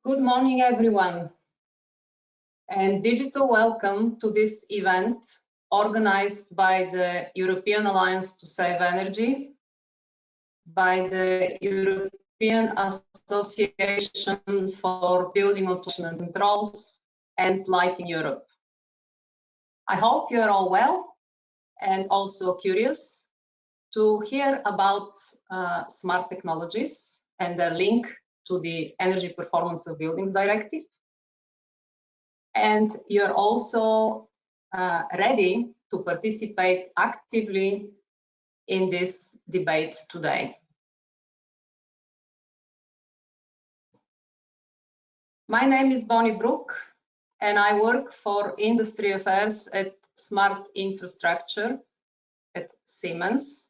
Good morning, everyone, and digital welcome to this event organized by the European Alliance to Save Energy, by the European Association for Building Automation and Controls, and LightingEurope. I hope you are all well and also curious to hear about smart technologies and their link to the Energy Performance of Buildings Directive. And you're also ready to participate actively in this debate today. My name is Bonnie Brook, and I work for Industry Affairs at Smart Infrastructure at Siemens.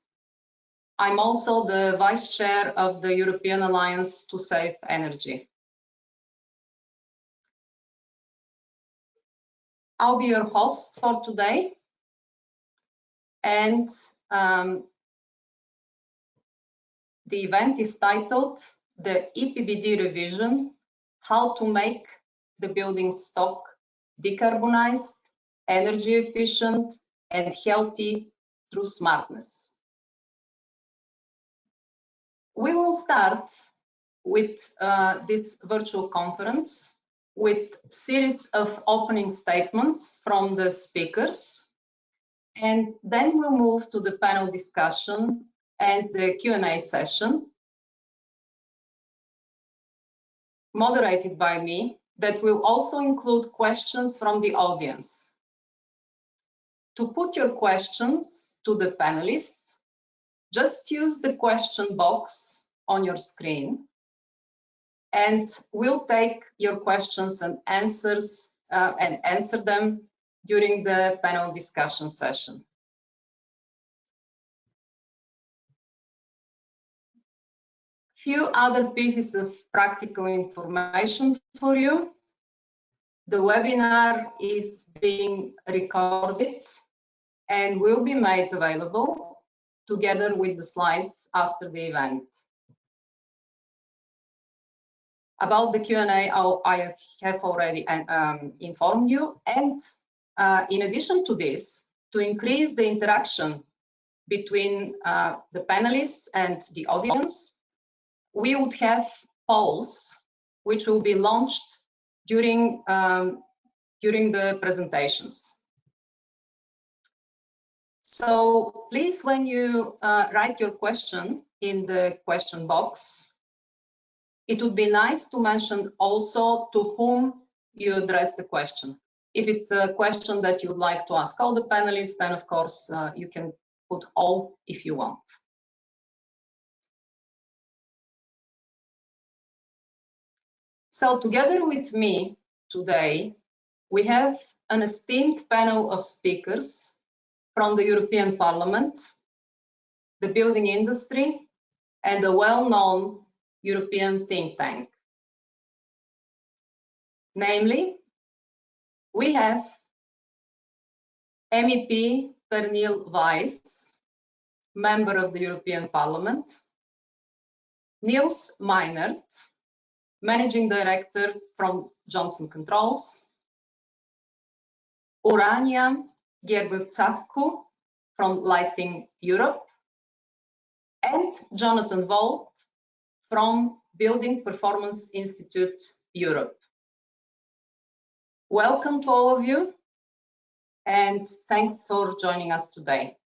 I'm also the Vice Chair of the European Alliance to Save Energy. I'll be your host for today, and the event is titled the EPBD Revision, How to Make the Building Stock Decarbonized, Energy Efficient and Healthy through Smartness. We will start with this virtual conference with a series of opening statements from the speakers, and then we'll move to the panel discussion and the Q&A session moderated by me that will also include questions from the audience. To put your questions to the panelists, just use the question box on your screen, and we'll take your questions and answers and answer them during the panel discussion session. Few other pieces of practical information for you. The webinar is being recorded and will be made available together with the slides after the event. About the Q&A, I have already informed you, and in addition to this, to increase the interaction between the panelists and the audience, we would have polls which will be launched during the presentations. So please, when you write your question in the question box, it would be nice to mention also to whom you address the question. If it's a question that you'd like to ask all the panelists, then of course you can put all if you want. So together with me today, we have an esteemed panel of speakers from the European Parliament, the building industry, and a well-known European think tank. Namely, we have MEP Pernille Wijs, member of the European Parliament, Niels Meinert, managing director from Johnson Controls, Urania Gerbertsakku from LightingEurope, and Jonathan Volt from Building Performance Institute Europe. Welcome to all of you, and thanks for joining us today.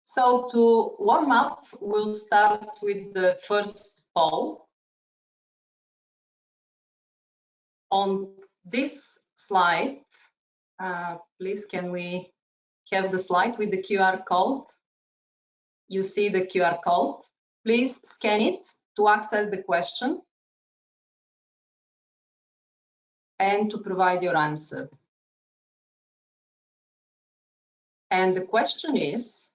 So to warm up, we'll start with the first poll. On this slide, please, can we have the slide with the QR code? You see the QR code. Please scan it to access the question and to provide your answer. And the question is,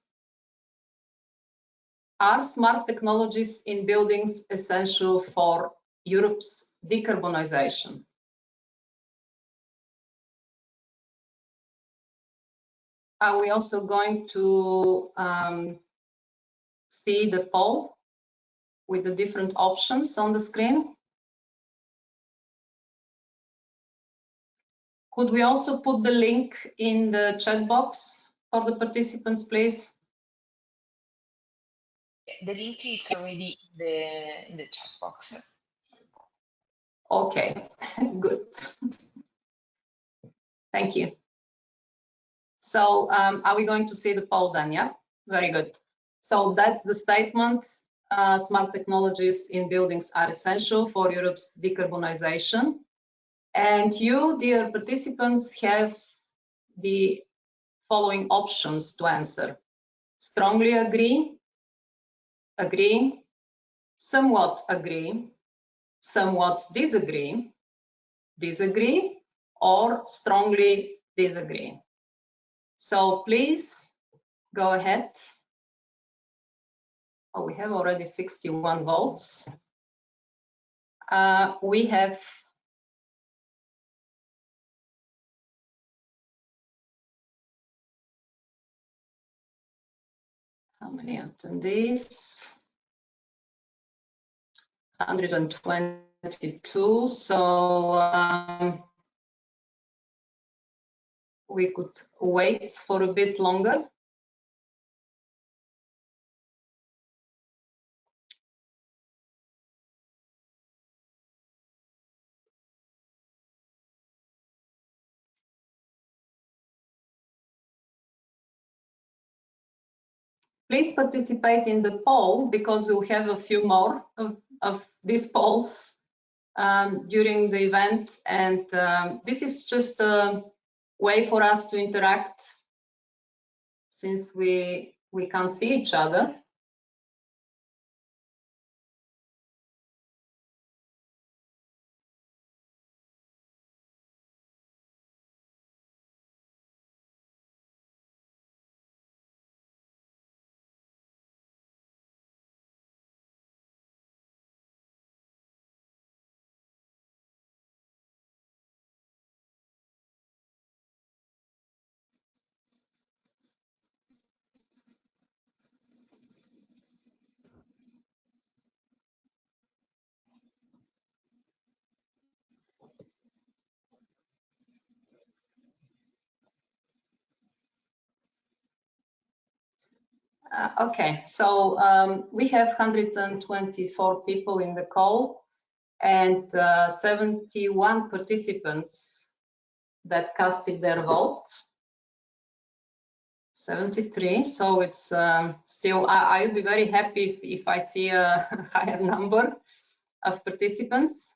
are smart technologies in buildings essential for Europe's decarbonization? Are we also going to see the poll with the different options on the screen? Could we also put the link in the chat box for the participants, please? The link is already in the chat box. Okay, good. Thank you. So are we going to see the poll then? Yeah, very good. So that's the statement. Smart technologies in buildings are essential for Europe's decarbonization. And you, dear participants, have the following options to answer. Strongly agree, agree, somewhat agree, somewhat disagree, disagree, or strongly disagree. So please go ahead. Oh, we have already 61 votes. We have how many attendees? 122. So we could wait for a bit longer. Please participate in the poll because we'll have a few more of these polls during the event, and this is just a way for us to interact since we can't see each other. Okay, so we have 124 people in the call and 71 participants that casted their vote. 73, so it's still, I would be very happy if I see a higher number of participants.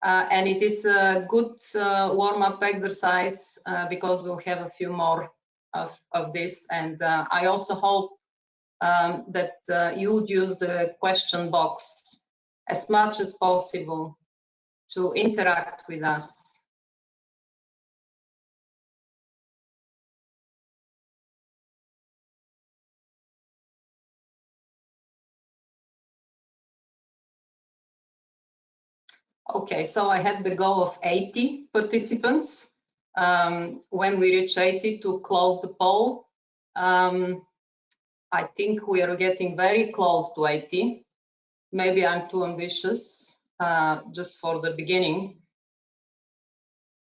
And it is a good warm-up exercise because we'll have a few more of this. And I also hope that you would use the question box as much as possible to interact with us. Okay, so I had the goal of 80 participants. When we reach 80 to close the poll, I think we are getting very close to 80. Maybe I'm too ambitious just for the beginning.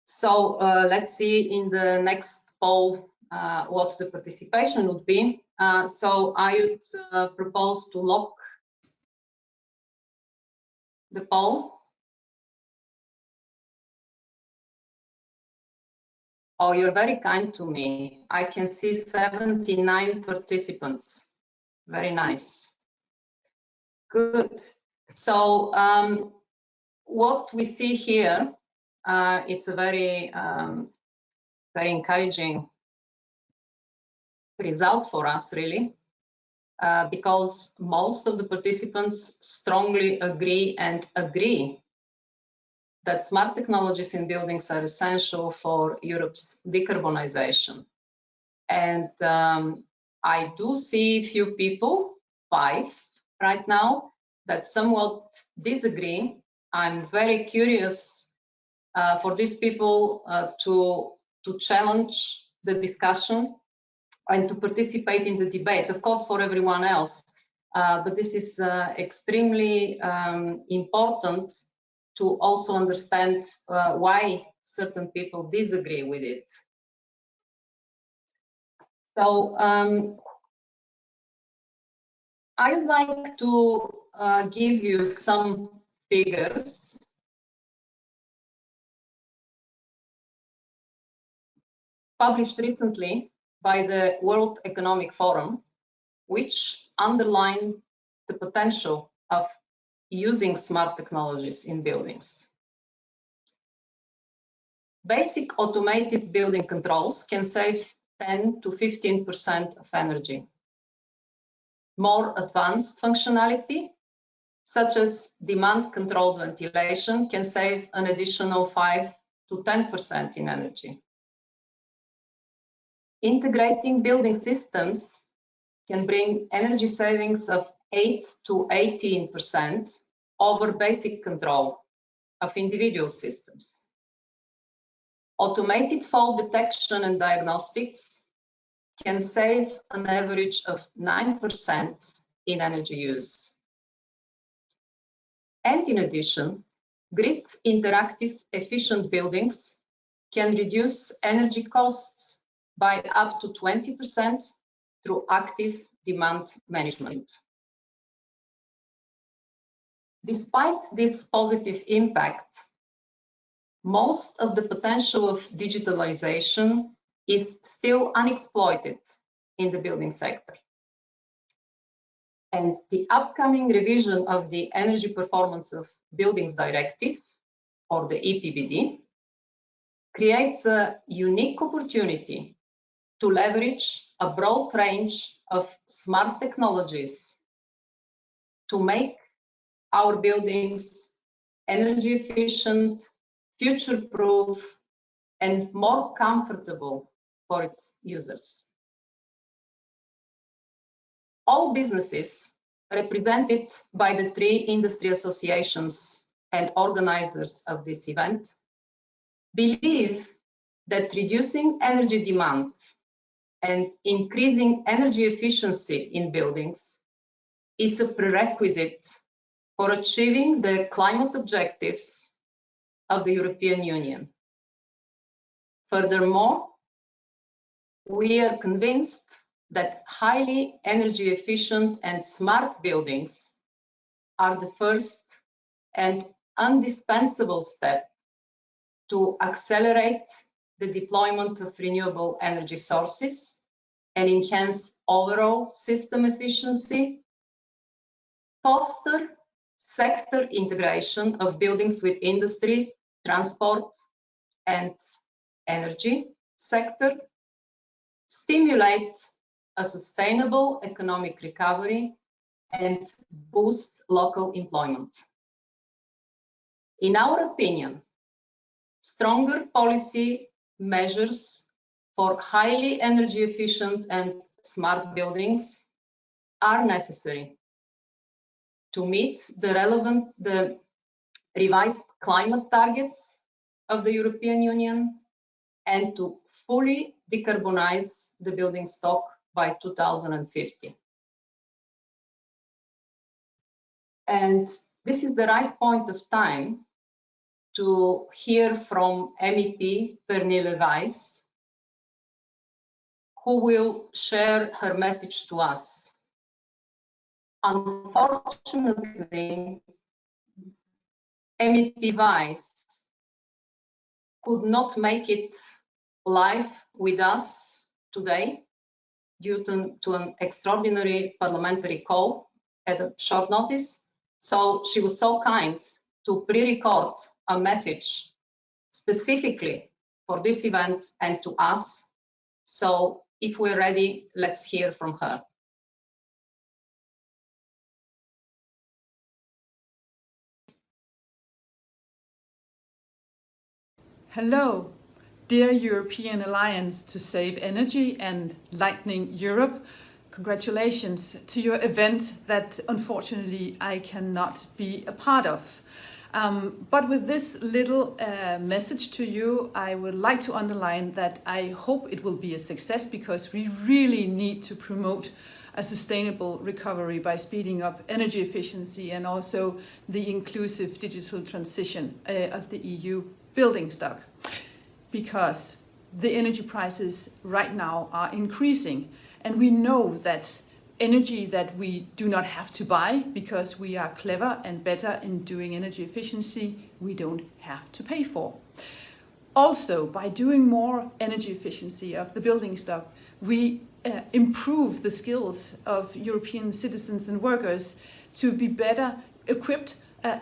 So let's see in the next poll what the participation would be. So I would propose to lock the poll. Oh, you're very kind to me. I can see 79 participants. Very nice. Good. So what we see here, it's a very, very encouraging result for us, really, because most of the participants strongly agree that smart technologies in buildings are essential for Europe's decarbonization. And I do see a few people, 5 right now, that somewhat disagree. I'm very curious for these people to challenge the discussion and to participate in the debate, of course, for everyone else. But this is extremely important to also understand why certain people disagree with it. So I'd like to give you some figures published recently by the World Economic Forum, which underline the potential of using smart technologies in buildings. Basic automated building controls can save 10 to 15% of energy. More advanced functionality, such as demand-controlled ventilation, can save an additional 5 to 10% in energy. Integrating building systems can bring energy savings of 8 to 18% over basic control of individual systems. Automated fault detection and diagnostics can save an average of 9% in energy use. And in addition, grid interactive efficient buildings can reduce energy costs by up to 20% through active demand management. Despite this positive impact, most of the potential of digitalization is still unexploited in the building sector. And the upcoming revision of the Energy Performance of Buildings Directive, or the EPBD, creates a unique opportunity to leverage a broad range of smart technologies to make our buildings energy efficient, future-proof, and more comfortable for its users. All businesses represented by the 3 industry associations and organizers of this event believe that reducing energy demand and increasing energy efficiency in buildings is a prerequisite for achieving the climate objectives of the European Union. Furthermore, we are convinced that highly energy efficient and smart buildings are the first and indispensable step to accelerate the deployment of renewable energy sources and enhance overall system efficiency, foster sector integration of buildings with industry, transport, and energy sector, stimulate a sustainable economic recovery, and boost local employment. In our opinion, stronger policy measures for highly energy efficient and smart buildings are necessary to meet the revised climate targets of the European Union and to fully decarbonize the building stock by 2050. And this is the right point of time to hear from MEP Pernille Wijs, who will share her message to us. Unfortunately, MEP Wijs could not make it live with us today due to an extraordinary parliamentary call at a short notice. So she was so kind to pre-record a message specifically for this event and to us. So if we're ready, let's hear from her. Hello, dear European Alliance to Save Energy and Lightning Europe. Congratulations to your event that unfortunately I cannot be a part of. But with this little message to you, I would like to underline that I hope it will be a success, because we really need to promote a sustainable recovery by speeding up energy efficiency and also the inclusive digital transition of the EU building stock. because the energy prices right now are increasing, and we know that energy that we do not have to buy because we are clever and better in doing energy efficiency, we don't have to pay for. Also, by doing more energy efficiency of the building stock, we improve the skills of European citizens and workers to be better equipped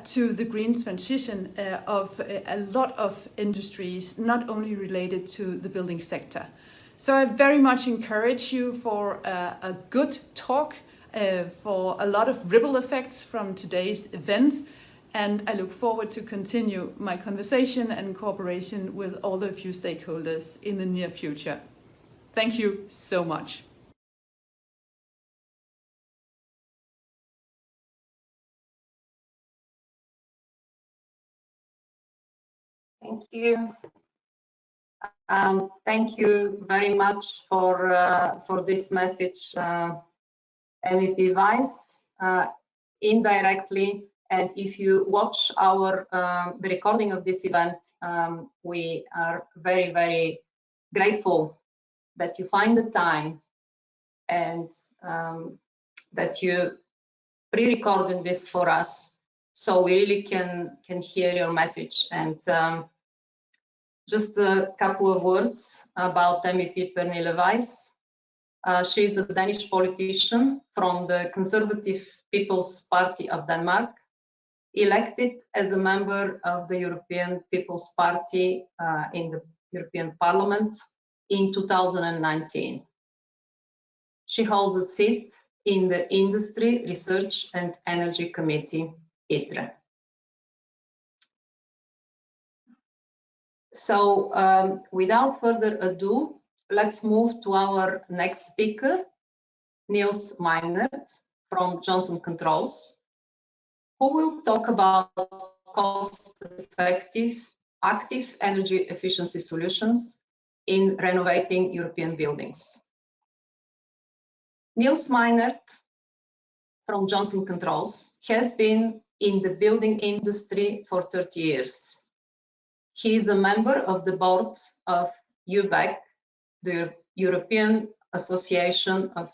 to the green transition of a lot of industries, not only related to the building sector. So I very much encourage you for a good talk, for a lot of ripple effects from today's event, and I look forward to continue my conversation and cooperation with all of you stakeholders in the near future. Thank you so much. Thank you. Thank you very much for this message, MEP Weiss. Indirectly, and if you watch the recording of this event, we are very, very grateful that you find the time and that you pre-recorded this for us, so we really can hear your message. And just a couple of words about MEP Pernille Weiss. She is a Danish politician from the Conservative People's Party of Denmark, elected as a member of the European People's Party in the European Parliament in 2019. She holds a seat in the Industry, Research and Energy Committee, ITRE. So without further ado, let's move to our next speaker, Niels Meinert from Johnson Controls, who will talk about cost-effective, active energy efficiency solutions in renovating European buildings. Niels Meinert from Johnson Controls has been in the building industry for 30 years. He is a member of the board of eu.bac, the European Association of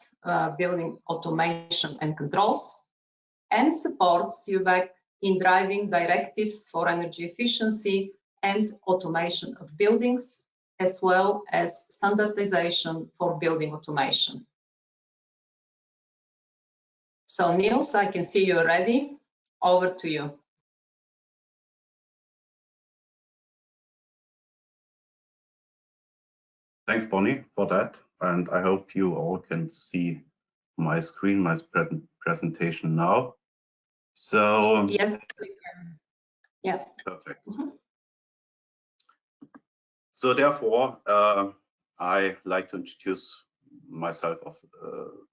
Building Automation and Controls, and supports eu.bac in driving directives for energy efficiency and automation of buildings, as well as standardization for building automation. So Niels, I can see you're ready. Over to you. Thanks, Bonnie, for that. And I hope you all can see my screen, my presentation now. So yes, we can. Yeah. Perfect. So therefore, I like to introduce myself, of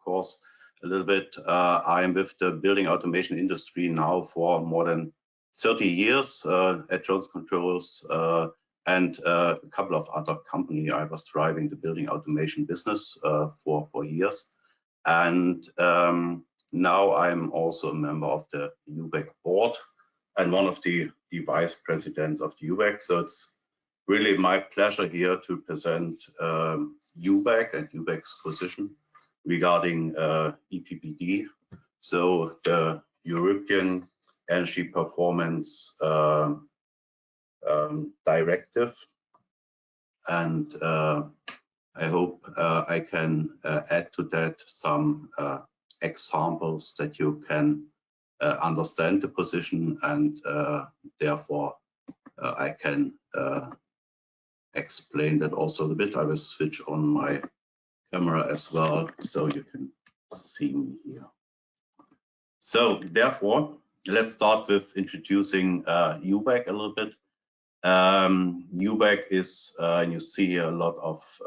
course, a little bit. I am with the building automation industry now for more than 30 years at Johnson Controls and a couple of other companies. I was driving the building automation business for years. And now I'm also a member of the eu.bac board and one of the vice presidents of the eu.bac. So it's really my pleasure here to present eu.bac and eu.bac's position regarding EPBD, so the European Energy Performance Directive. And I hope I can add to that some examples that you can understand the position, and therefore I can explain that also a bit. I will switch on my camera as well so you can see me here. So therefore, let's start with introducing eu.bac a little bit. eu.bac is, and you see here a lot of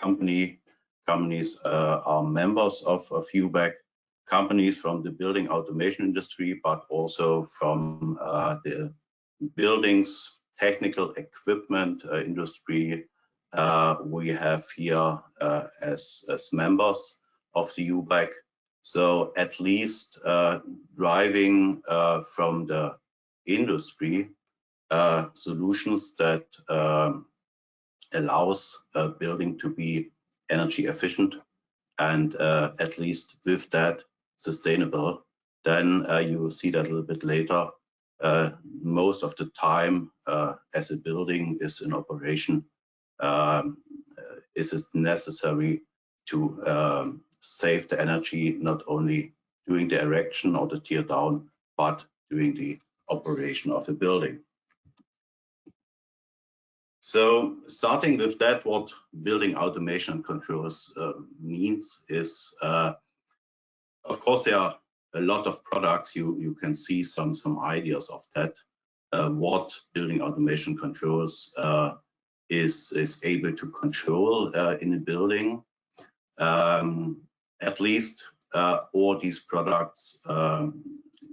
companies are members of eu.bac, companies from the building automation industry, but also from the buildings technical equipment industry. We have here as members of the eu.bac. So at least driving from the industry solutions that allows a building to be energy efficient and at least with that sustainable, then you will see that a little bit later. Most of the time, as a building is in operation, is it necessary to save the energy not only during the erection or the tear down, but during the operation of the building. So starting with that, what building automation and controls means is, of course, there are a lot of products. You can see some ideas of that. What building automation controls is able to control in a building. At least all these products,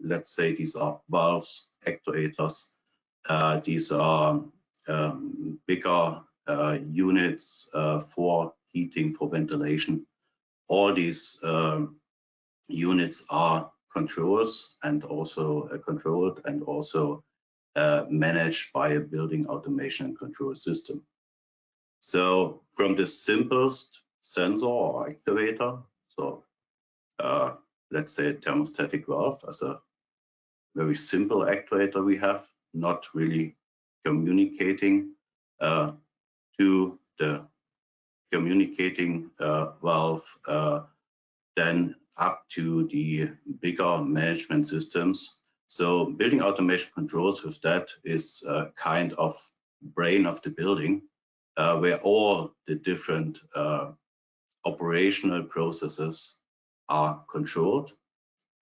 let's say these are valves, actuators, these are bigger units for heating, for ventilation. All these units are controls and also controlled and also managed by a building automation and control system. So from the simplest sensor or actuator, so let's say a thermostatic valve as a very simple actuator we have, not really communicating to the communicating valve, then up to the bigger management systems. So building automation controls with that is kind of brain of the building, where all the different operational processes are controlled,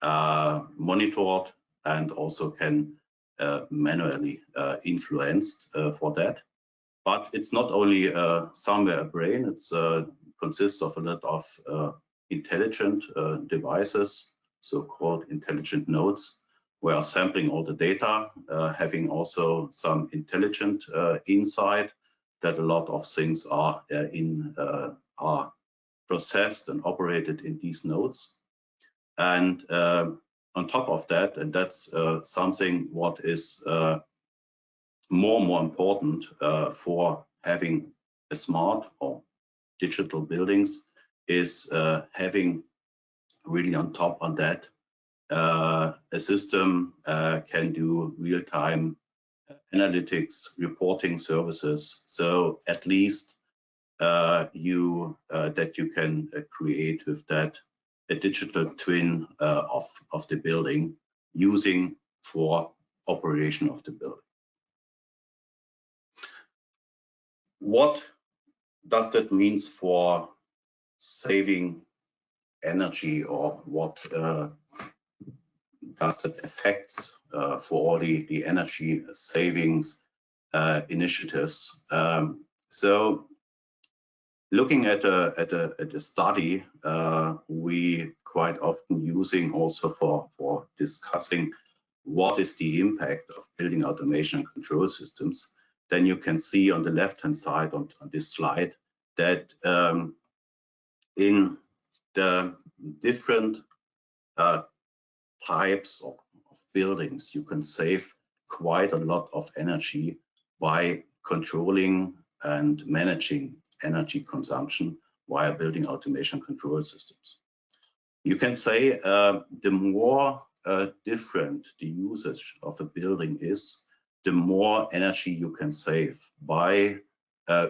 monitored, and also can manually influenced for that. But it's not only somewhere a brain, it's consists of a lot of intelligent devices, so-called intelligent nodes, where sampling all the data, having also some intelligent insight that a lot of things are are processed and operated in these nodes. And on top of that, and that's something what is more and more important for having a smart or digital buildings, is having really on top on that a system can do real-time analytics, reporting services. So at least that you can create with that a digital twin of the building using for operation of the building. What does that mean for saving energy, or what does that affects for all the energy savings initiatives? So looking at a study, we quite often using also for discussing what is the impact of building automation and control systems. Then you can see on the left-hand side on this slide that in the different types of buildings, you can save quite a lot of energy by controlling and managing energy consumption via building automation control systems. You can say the more different the usage of a building is, the more energy you can save by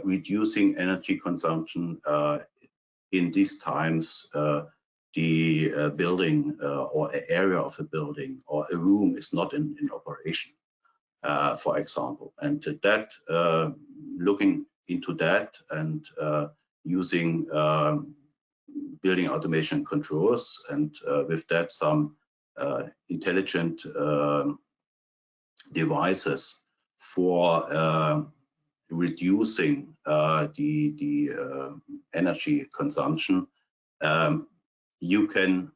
reducing energy consumption in these times. The building or an area of a building or a room is not in operation, for example. And that looking into that and using building automation controls, and with that some intelligent devices for reducing the energy consumption, you can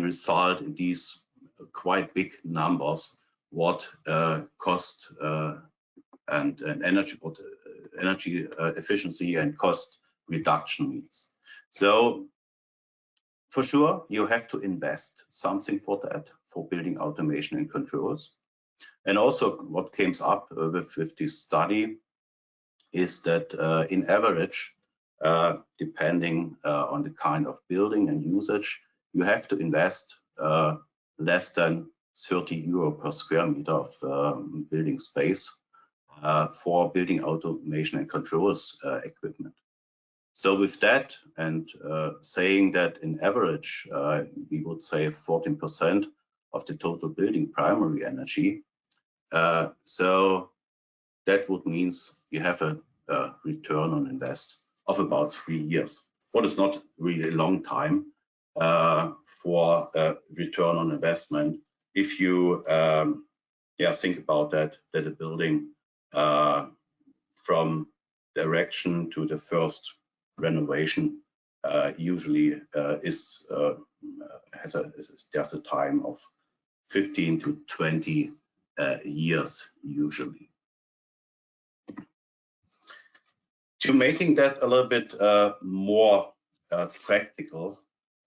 result in these quite big numbers what cost and energy, what energy efficiency and cost reduction means. So for sure you have to invest something for that, for building automation and controls. And also what came up with this study is that in average, depending on the kind of building and usage, you have to invest less than 30 euro per square meter of building space for building automation and controls equipment. So with that, and saying that in average, we would save 14% of the total building primary energy. So that would means you have a return on invest of about 3 years. What is not really a long time for a return on investment if you think about that a building from the erection to the first renovation usually has just a time of 15 to 20 years usually. To making that a little bit more practical,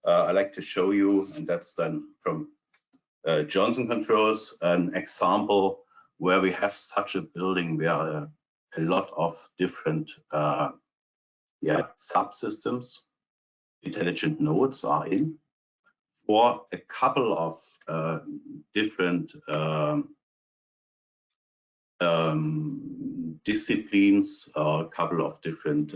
I'd like to show you, and that's then from Johnson Controls, an example where we have such a building where a lot of different subsystems, intelligent nodes are in, for a couple of different disciplines, a couple of different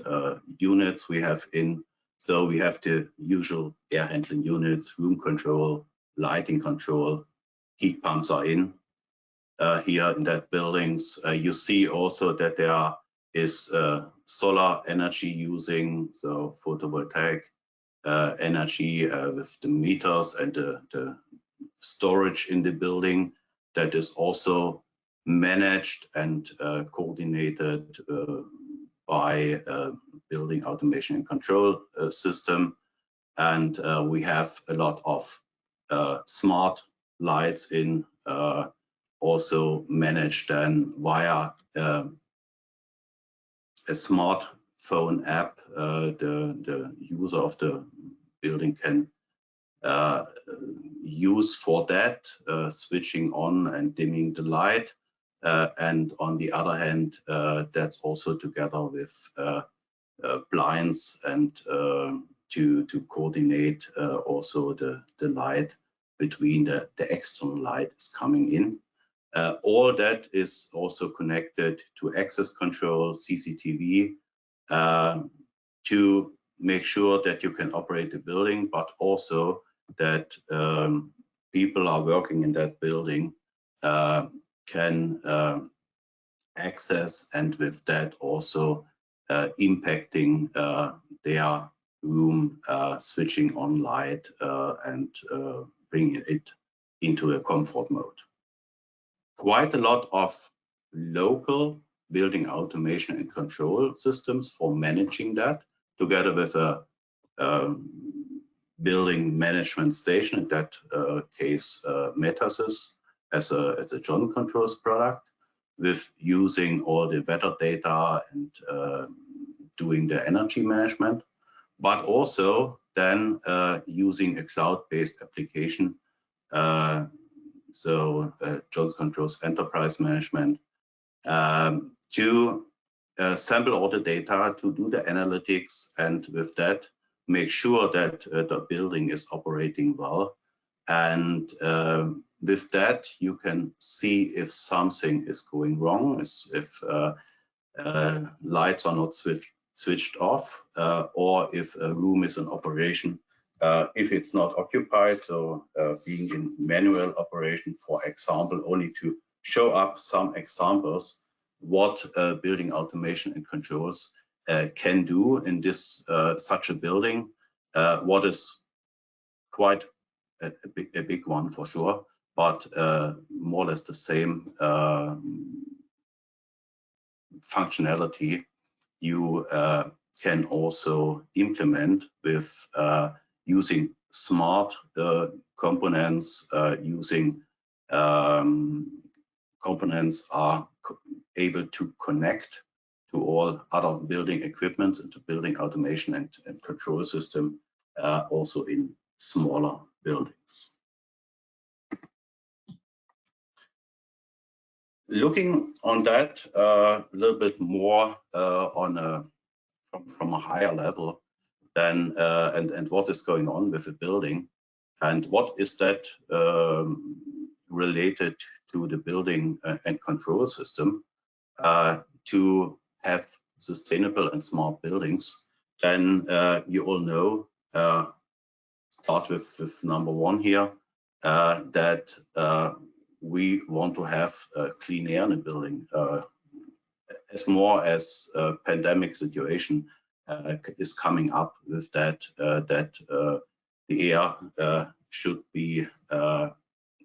units we have in. So we have the usual air handling units, room control, lighting control, heat pumps are in here in that buildings. You see also that there is solar energy using, so photovoltaic energy with the meters and the storage in the building that is also managed and coordinated by building automation and control system. And we have a lot of smart lights in, also managed then via a smartphone app. The user of the building can use for that, switching on and dimming the light. And on the other hand, that's also together with blinds and to coordinate also the light between the external light is coming in. All that is also connected to access control, CCTV, to make sure that you can operate the building, but also that people are working in that building can access, and with that also impacting their room, switching on light and bringing it into a comfort mode. Quite a lot of local building automation and control systems for managing that, together with a building management station, in that case Metasys as a Johnson Controls product, with using all the weather data and doing the energy management, but also then using a cloud-based application, so Johnson Controls Enterprise Management, to sample all the data, to do the analytics, and with that make sure that the building is operating well. And with that you can see if something is going wrong, if lights are not switched off, or if a room is in operation, if it's not occupied, so being in manual operation, for example, only to show up some examples what building automation and controls can do in this such a building, what is quite a big one for sure, but more or less the same functionality you can also implement with using smart components, using components are able to connect to all other building equipment and to building automation and control system, also in smaller buildings. Looking on that a little bit more from a higher level, then and what is going on with the building, and what is that related to the building and control system to have sustainable and smart buildings, then you all know, start with number one here, that we want to have clean air in a building. As more as a pandemic situation is coming up with that, the air should be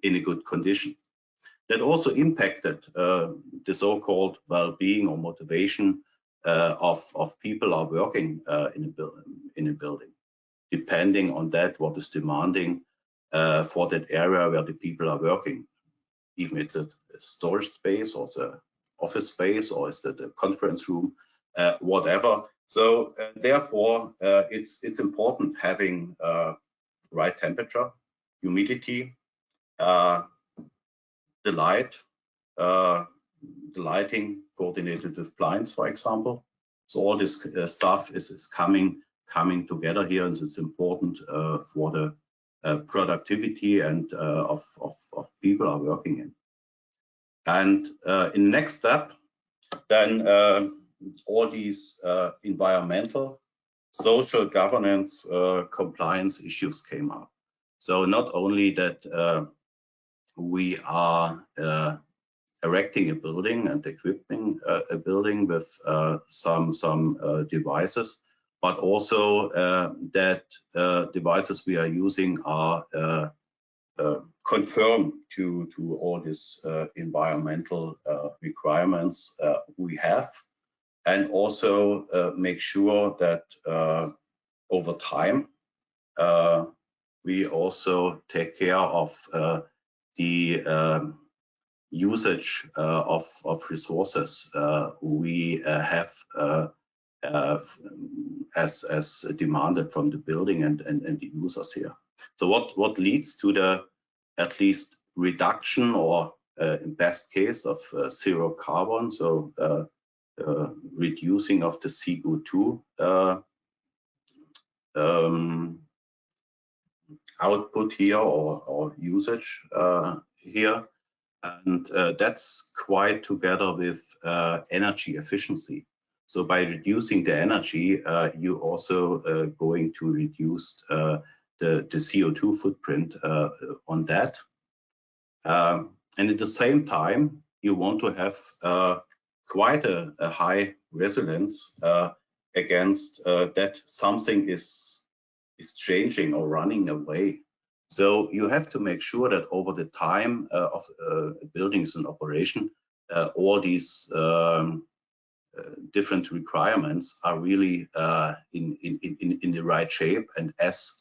in a good condition. That also impacted the so-called well-being or motivation of people are working in a building. Depending on that, what is demanding for that area where the people are working. Even it's a storage space or the office space, or is that a conference room, whatever. So therefore, it's important having right temperature, humidity, the light, the lighting coordinated with blinds, for example. So all this stuff is coming together here, and it's important for the productivity and of people are working in. And in the next step, then all these environmental, social, governance, compliance issues came up. So not only that we are erecting a building and equipping a building with some devices, but also that devices we are using are conform to all these environmental requirements we have, and also make sure that over time we also take care of the usage of resources we have as demanded from the building and the users here. So what leads to the at least reduction, or in best case of zero carbon, so reducing of the CO2 output here, or usage here. And that's quite together with energy efficiency. So by reducing the energy, you also going to reduce the CO2 footprint on that. And at the same time, you want to have quite a high resilience against that something is changing or running away. So you have to make sure that over the time of buildings in operation, all these different requirements are really in the right shape and as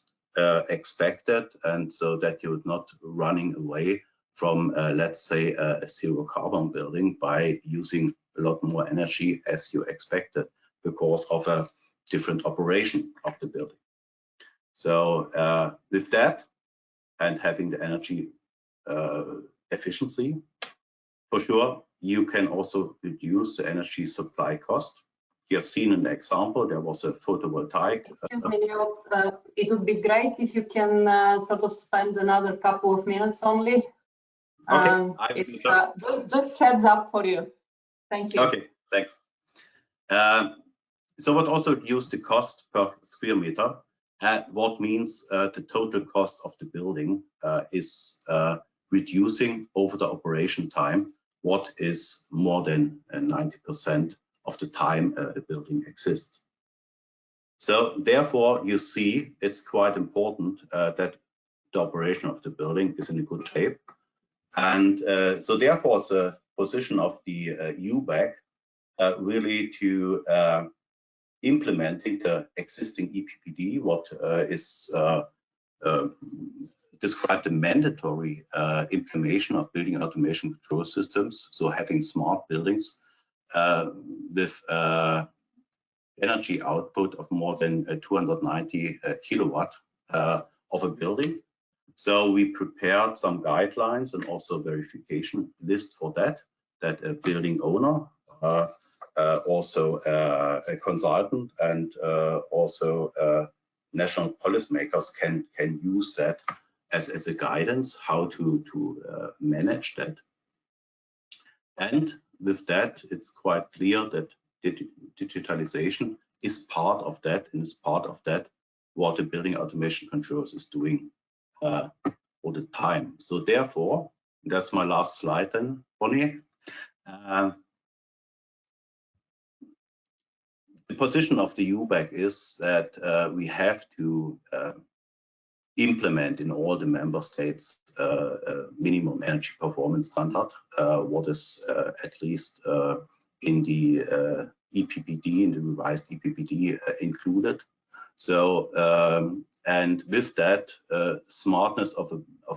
expected, and so that you're not running away from, let's say, a zero carbon building by using a lot more energy as you expected because of a different operation of the building. So with that, and having the energy efficiency, for sure, you can also reduce the energy supply cost. You have seen an example, there was a photovoltaic. Excuse me, Leo, it would be great if you can sort of spend another couple of minutes only. Okay, just heads up for you. Thank you. Okay, thanks. So what also reduced the cost per square meter, what means the total cost of the building is reducing over the operation time, what is more than 90% of the time a building exists. So therefore, you see it's quite important that the operation of the building is in a good shape. And so therefore, it's a position of the eu.bac really to implementing the existing EPBD, what is described the mandatory implementation of building automation control systems. So having smart buildings with energy output of more than 290 kilowatt of a building. So we prepared some guidelines and also verification list for that. that a building owner, also a consultant, and also national policymakers can use that as a guidance how to manage that. And with that, it's quite clear that digitalization is part of that, and is part of that what the building automation controls is doing all the time. So therefore, that's my last slide then, Bonnie. The position of the eu.bac is that we have to implement in all the member states minimum energy performance standard, what is at least in the EPBD, in the revised EPBD included. So, and with that, smartness of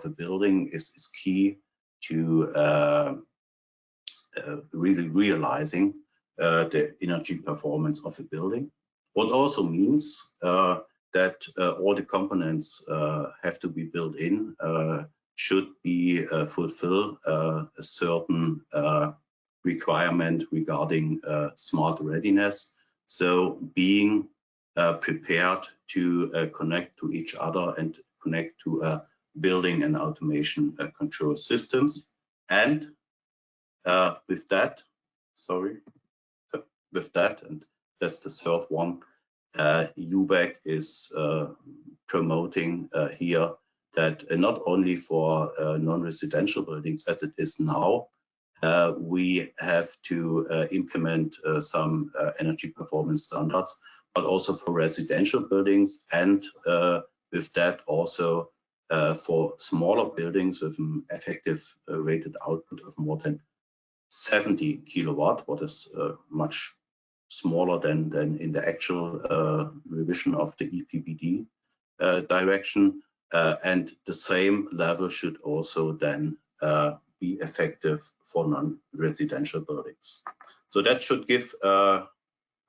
a building is key to really realizing the energy performance of a building. What also means that all the components have to be built in, should be fulfill a certain requirement regarding smart readiness. So being prepared to connect to each other and connect to building and automation control systems. And with that, with that, and that's the third one, eu.bac is promoting here that not only for non-residential buildings as it is now, we have to implement some energy performance standards, but also for residential buildings, and with that also for smaller buildings with an effective rated output of more than 70 kilowatt, what is much smaller than in the actual revision of the EPBD direction, and the same level should also then be effective for non-residential buildings. So that should give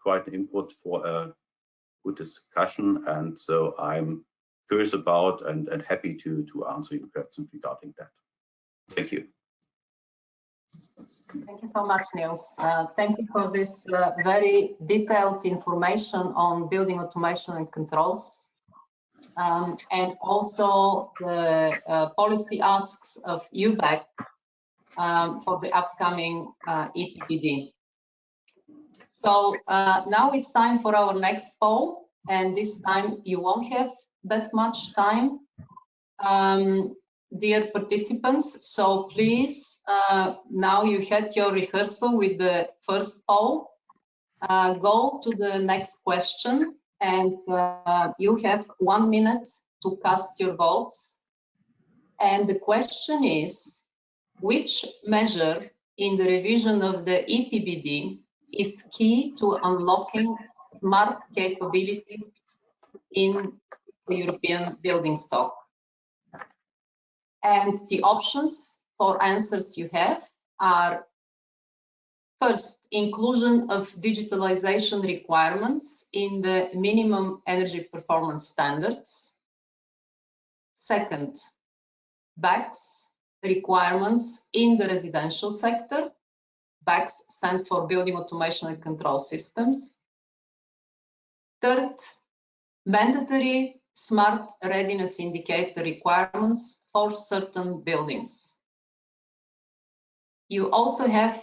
quite an input for a good discussion, and so I'm curious about and happy to answer your questions regarding that. Thank you. Thank you so much, Niels. Thank you for this very detailed information on building automation and controls, and also the policy asks of eu.bac for the upcoming EPBD. So now it's time for our next poll, and this time you won't have that much time, dear participants. So please, now you had your rehearsal with the first poll, go to the next question, and you have 1 minute to cast your votes. And the question is, which measure in the revision of the EPBD is key to unlocking smart capabilities in the European building stock? And the options for answers you have are: first, inclusion of digitalization requirements in the minimum energy performance standards. Second, BACS requirements in the residential sector. BACS stands for Building Automation and Control Systems. Third, mandatory smart readiness indicator requirements for certain buildings. You also have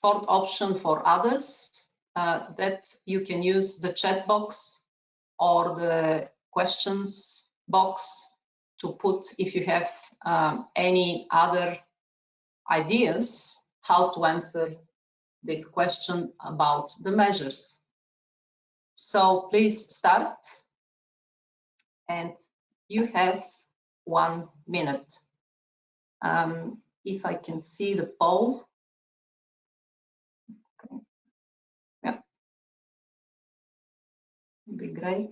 fourth option for others, that you can use the chat box or the questions box to put if you have any other ideas how to answer this question about the measures. So please start, and you have 1 minute. If I can see the poll. Okay. Yeah, would be great.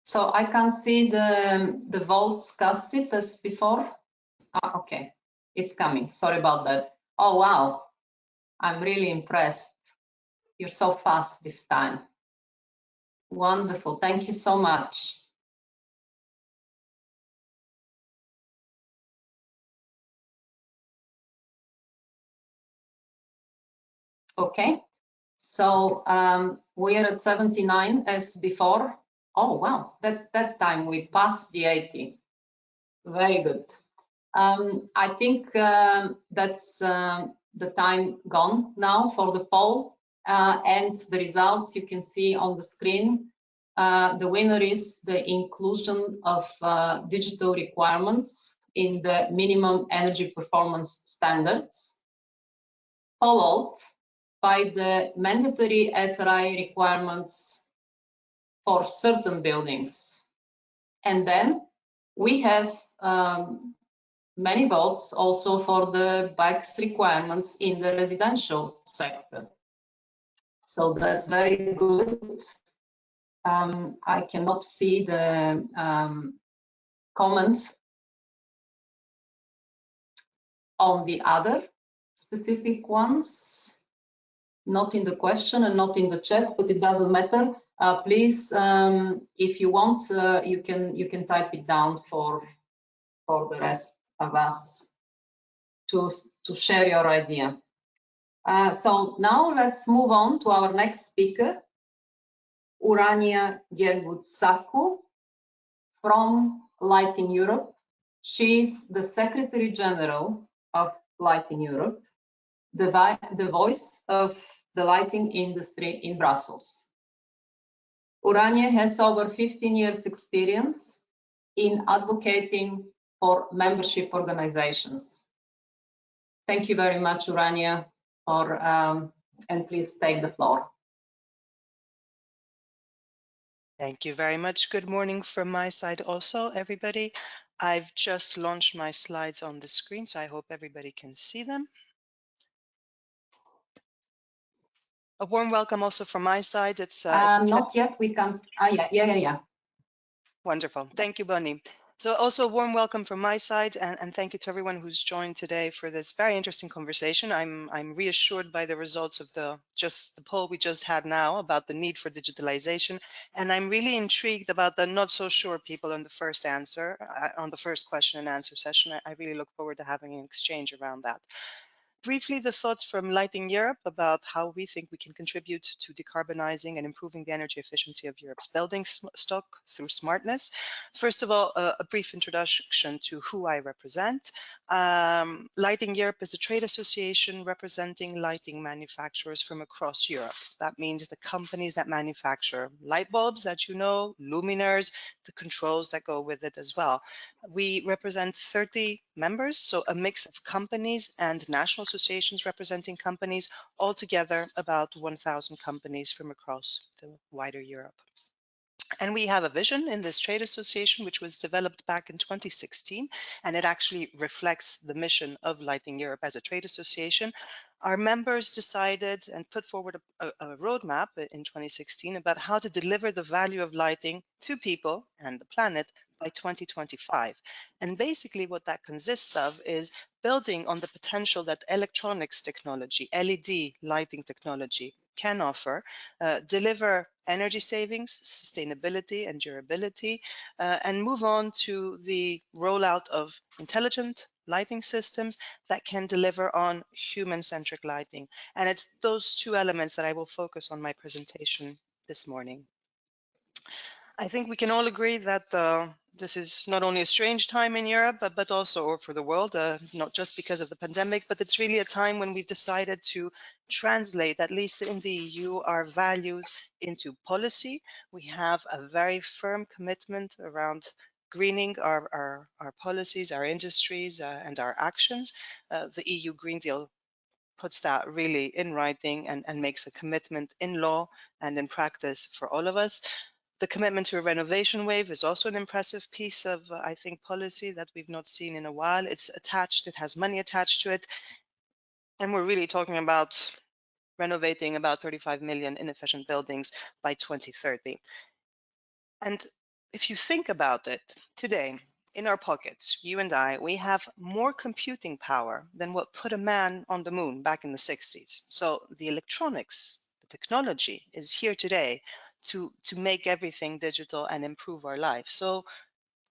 So I can see the votes casted as before. Okay, It's coming. Sorry about that. Oh, wow. I'm really impressed. You're so fast this time. Wonderful. Thank you so much. Okay. So we are at 79 as before. Oh, wow. That time we passed the 80. Very good. I think that's the time gone now for the poll, and the results you can see on the screen. The winner is the inclusion of digital requirements in the minimum energy performance standards, followed by the mandatory SRI requirements for certain buildings. And then we have many votes also for the BAC's requirements in the residential sector. So that's very good. I cannot see the comments on the other specific ones, not in the question and not in the chat, but it doesn't matter. Please, if you want, you can type it down for the rest of us to share your idea. So now let's move on to our next speaker, Urania Gergut-Saku from Lighting Europe. She's the Secretary General of Lighting Europe, the voice of the lighting industry in Brussels. Urania has over 15 years experience in advocating for membership organizations. Thank you very much, Urania, and please take the floor. Thank you very much. Good morning from my side also, everybody. I've just launched my slides on the screen, so I hope everybody can see them. A warm welcome also from my side. It's not yet. We can. Yeah. Wonderful. Thank you, Bonnie. So also a warm welcome from my side, and thank you to everyone who's joined today for this very interesting conversation. I'm reassured by the results of the poll we just had now about the need for digitalization, and I'm really intrigued about the not so sure people on the first answer, on the first question and answer session. I really look forward to having an exchange around that. Briefly, the thoughts from Lighting Europe about how we think we can contribute to decarbonizing and improving the energy efficiency of Europe's building stock through smartness. First of all, a brief introduction to who I represent. Lighting Europe is a trade association representing lighting manufacturers from across Europe. That means the companies that manufacture light bulbs, that you know, luminaires, the controls that go with it as well. We represent 30 members, so a mix of companies and national associations representing companies, altogether about 1,000 companies from across the wider Europe. And we have a vision in this trade association, which was developed back in 2016, and it actually reflects the mission of Lighting Europe as a trade association. Our members decided and put forward a roadmap in 2016 about how to deliver the value of lighting to people and the planet by 2025. And basically what that consists of is building on the potential that electronics technology, LED lighting technology, can offer, deliver energy savings, sustainability and durability, and move on to the rollout of intelligent lighting systems that can deliver on human-centric lighting. And it's those two elements that I will focus on my presentation this morning. I think we can all agree that this is not only a strange time in Europe, but also for the world, not just because of the pandemic, but it's really a time when we've decided to translate, at least in the EU, our values into policy. We have a very firm commitment around greening our policies, our industries, and our actions. The EU Green Deal puts that really in writing and makes a commitment in law and in practice for all of us. The commitment to a renovation wave is also an impressive piece of, I think, policy that we've not seen in a while. It's attached, it has money attached to it. And we're really talking about renovating about 35 million inefficient buildings by 2030. And if you think about it today, in our pockets, you and I, we have more computing power than what put a man on the moon back in the 60s. So the electronics, the technology is here today to make everything digital and improve our life. So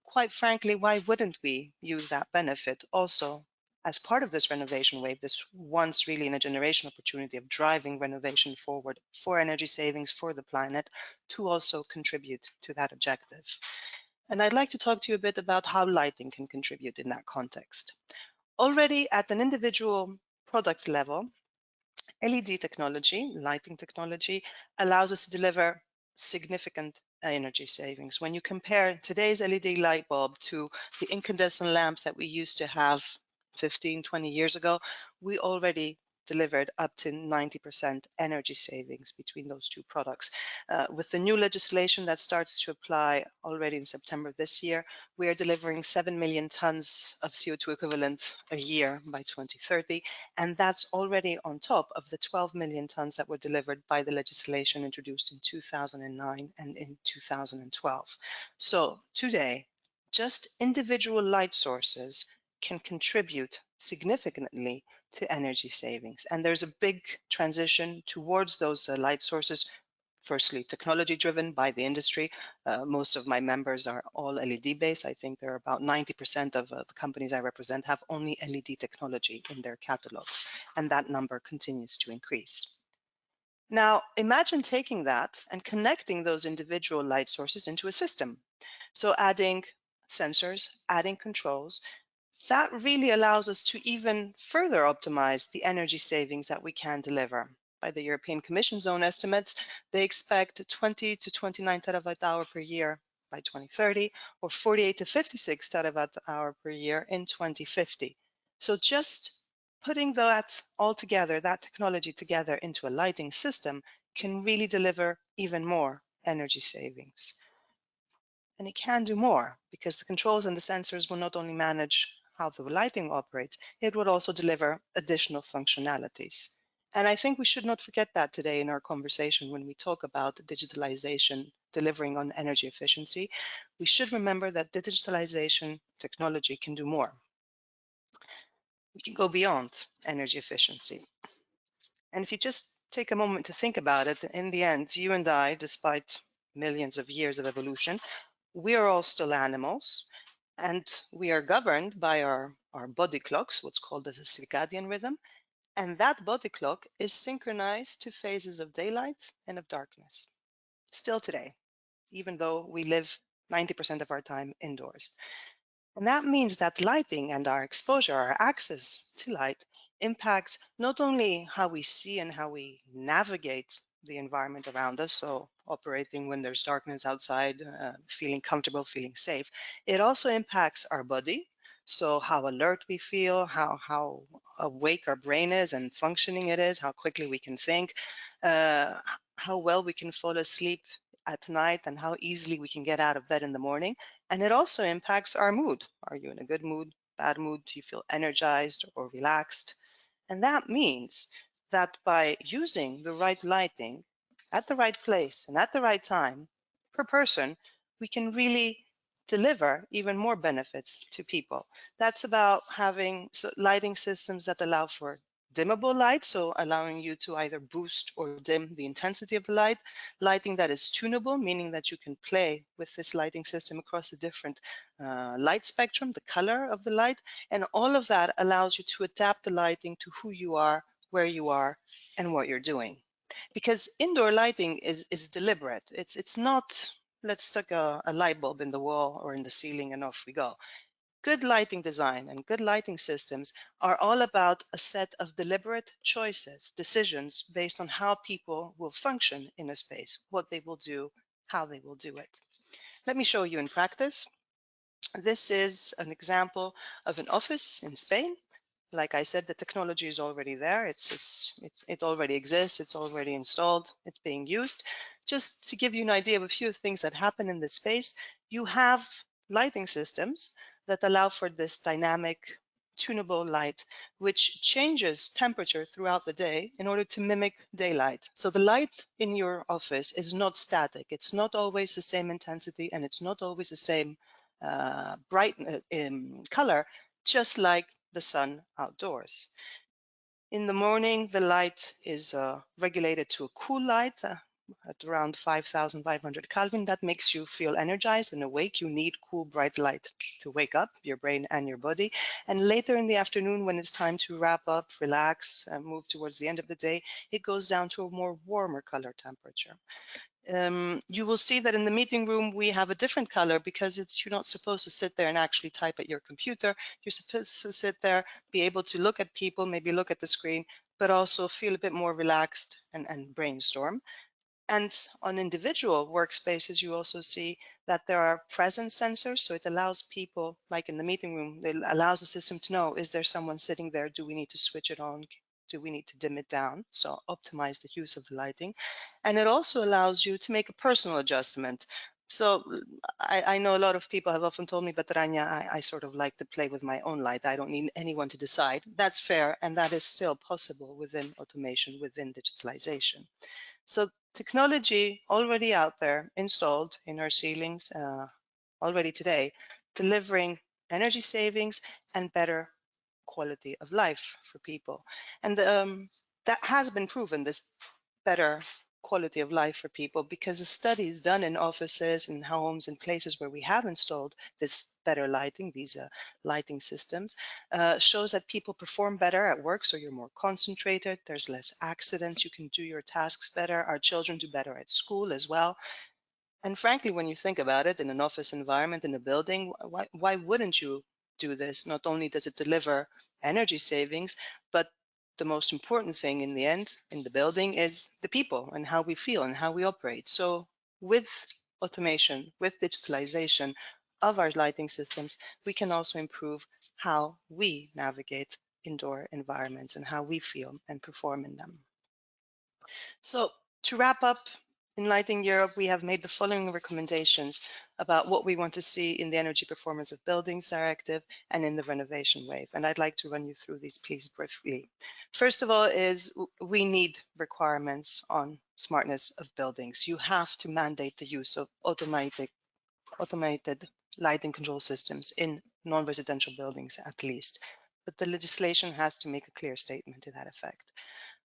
quite frankly, why wouldn't we use that benefit also as part of this renovation wave, this once really in a generation opportunity of driving renovation forward for energy savings for the planet to also contribute to that objective? And I'd like to talk to you a bit about how lighting can contribute in that context. Already at an individual product level, LED technology, lighting technology, allows us to deliver significant energy savings. When you compare today's LED light bulb to the incandescent lamps that we used to have 15, 20 years ago, we already delivered up to 90% energy savings between those two products. With the new legislation that starts to apply already in September this year, we are delivering 7 million tons of CO2 equivalent a year by 2030. And that's already on top of the 12 million tons that were delivered by the legislation introduced in 2009 and in 2012. So today, just individual light sources can contribute significantly to energy savings. And there's a big transition towards those light sources. Firstly, technology driven by the industry. Most of my members are all LED based. I think there are about 90% of the companies I represent have only LED technology in their catalogs, and that number continues to increase. Now, imagine taking that and connecting those individual light sources into a system. So adding sensors, adding controls, that really allows us to even further optimize the energy savings that we can deliver. By the European Commission's own estimates, they expect 20 to 29 terawatt hour per year by 2030, or 48 to 56 terawatt hour per year in 2050. So just putting that all together, that technology together into a lighting system can really deliver even more energy savings. And it can do more because the controls and the sensors will not only manage how the lighting operates, it would also deliver additional functionalities. And I think we should not forget that today in our conversation when we talk about digitalization delivering on energy efficiency. We should remember that digitalization technology can do more. We can go beyond energy efficiency. And if you just take a moment to think about it, in the end, you and I, despite millions of years of evolution, we are all still animals, and we are governed by our body clocks, what's called as a circadian rhythm. And that body clock is synchronized to phases of daylight and of darkness, still today, even though we live 90% of our time indoors. And that means that lighting and our exposure, our access to light, impacts not only how we see and how we navigate the environment around us, so operating when there's darkness outside, feeling comfortable, feeling safe, it also impacts our body, so how alert we feel, how awake our brain is and functioning it is, how quickly we can think, how well we can fall asleep at night, and how easily we can get out of bed in the morning. And it also impacts our mood. Are you in a good mood, bad mood? Do you feel energized or relaxed? And that means that by using the right lighting at the right place and at the right time per person, we can really deliver even more benefits to people. That's about having lighting systems that allow for dimmable light, so allowing you to either boost or dim the intensity of the light, lighting that is tunable, meaning that you can play with this lighting system across the different light spectrum, the color of the light, and all of that allows you to adapt the lighting to who you are, where you are, and what you're doing. Because indoor lighting is deliberate. It's not, let's stick a light bulb in the wall or in the ceiling and off we go. Good lighting design and good lighting systems are all about a set of deliberate choices, decisions based on how people will function in a space, what they will do, how they will do it. Let me show you in practice. This is an example of an office in Spain. Like I said, the technology is already there. It already exists. It's already installed. It's being used. Just to give you an idea of a few things that happen in this space, you have lighting systems that allow for this dynamic, tunable light, which changes temperature throughout the day in order to mimic daylight. So the light in your office is not static. It's not always the same intensity, and it's not always the same bright color, just like the sun outdoors. In the morning, the light is regulated to a cool light at around 5,500 Kelvin. That makes you feel energized and awake. You need cool, bright light to wake up your brain and your body. And later in the afternoon, when it's time to wrap up, relax, and move towards the end of the day, it goes down to a more warmer color temperature. You will see that in the meeting room, we have a different color because you're not supposed to sit there and actually type at your computer. You're supposed to sit there, be able to look at people, maybe look at the screen, but also feel a bit more relaxed and brainstorm. And on individual workspaces, you also see that there are presence sensors. So it allows people, like in the meeting room, it allows the system to know, is there someone sitting there? Do we need to switch it on? Do we need to dim it down? So optimize the use of the lighting. And it also allows you to make a personal adjustment. So I know a lot of people have often told me, but Rania, I sort of like to play with my own light. I don't need anyone to decide. That's fair. And that is still possible within automation, within digitalization. So technology already out there, installed in our ceilings already today, delivering energy savings and better quality of life for people. And that has been proven, this better quality of life for people, because the studies done in offices and homes and places where we have installed this better lighting, these lighting systems, shows that people perform better at work. So you're more concentrated, there's less accidents, you can do your tasks better. Our children do better at school as well. And frankly, when you think about it, in an office environment, in a building, why wouldn't you do this? Not only does it deliver energy savings, but the most important thing in the end, in the building, is the people and how we feel and how we operate. So with automation, with digitalization of our lighting systems, we can also improve how we navigate indoor environments and how we feel and perform in them. So to wrap up, in Lighting Europe, we have made the following recommendations about what we want to see in the Energy Performance of Buildings Directive and in the renovation wave. And I'd like to run you through these, please, briefly. First of all is we need requirements on smartness of buildings. You have to mandate the use of automated lighting control systems in non-residential buildings at least. But the legislation has to make a clear statement to that effect.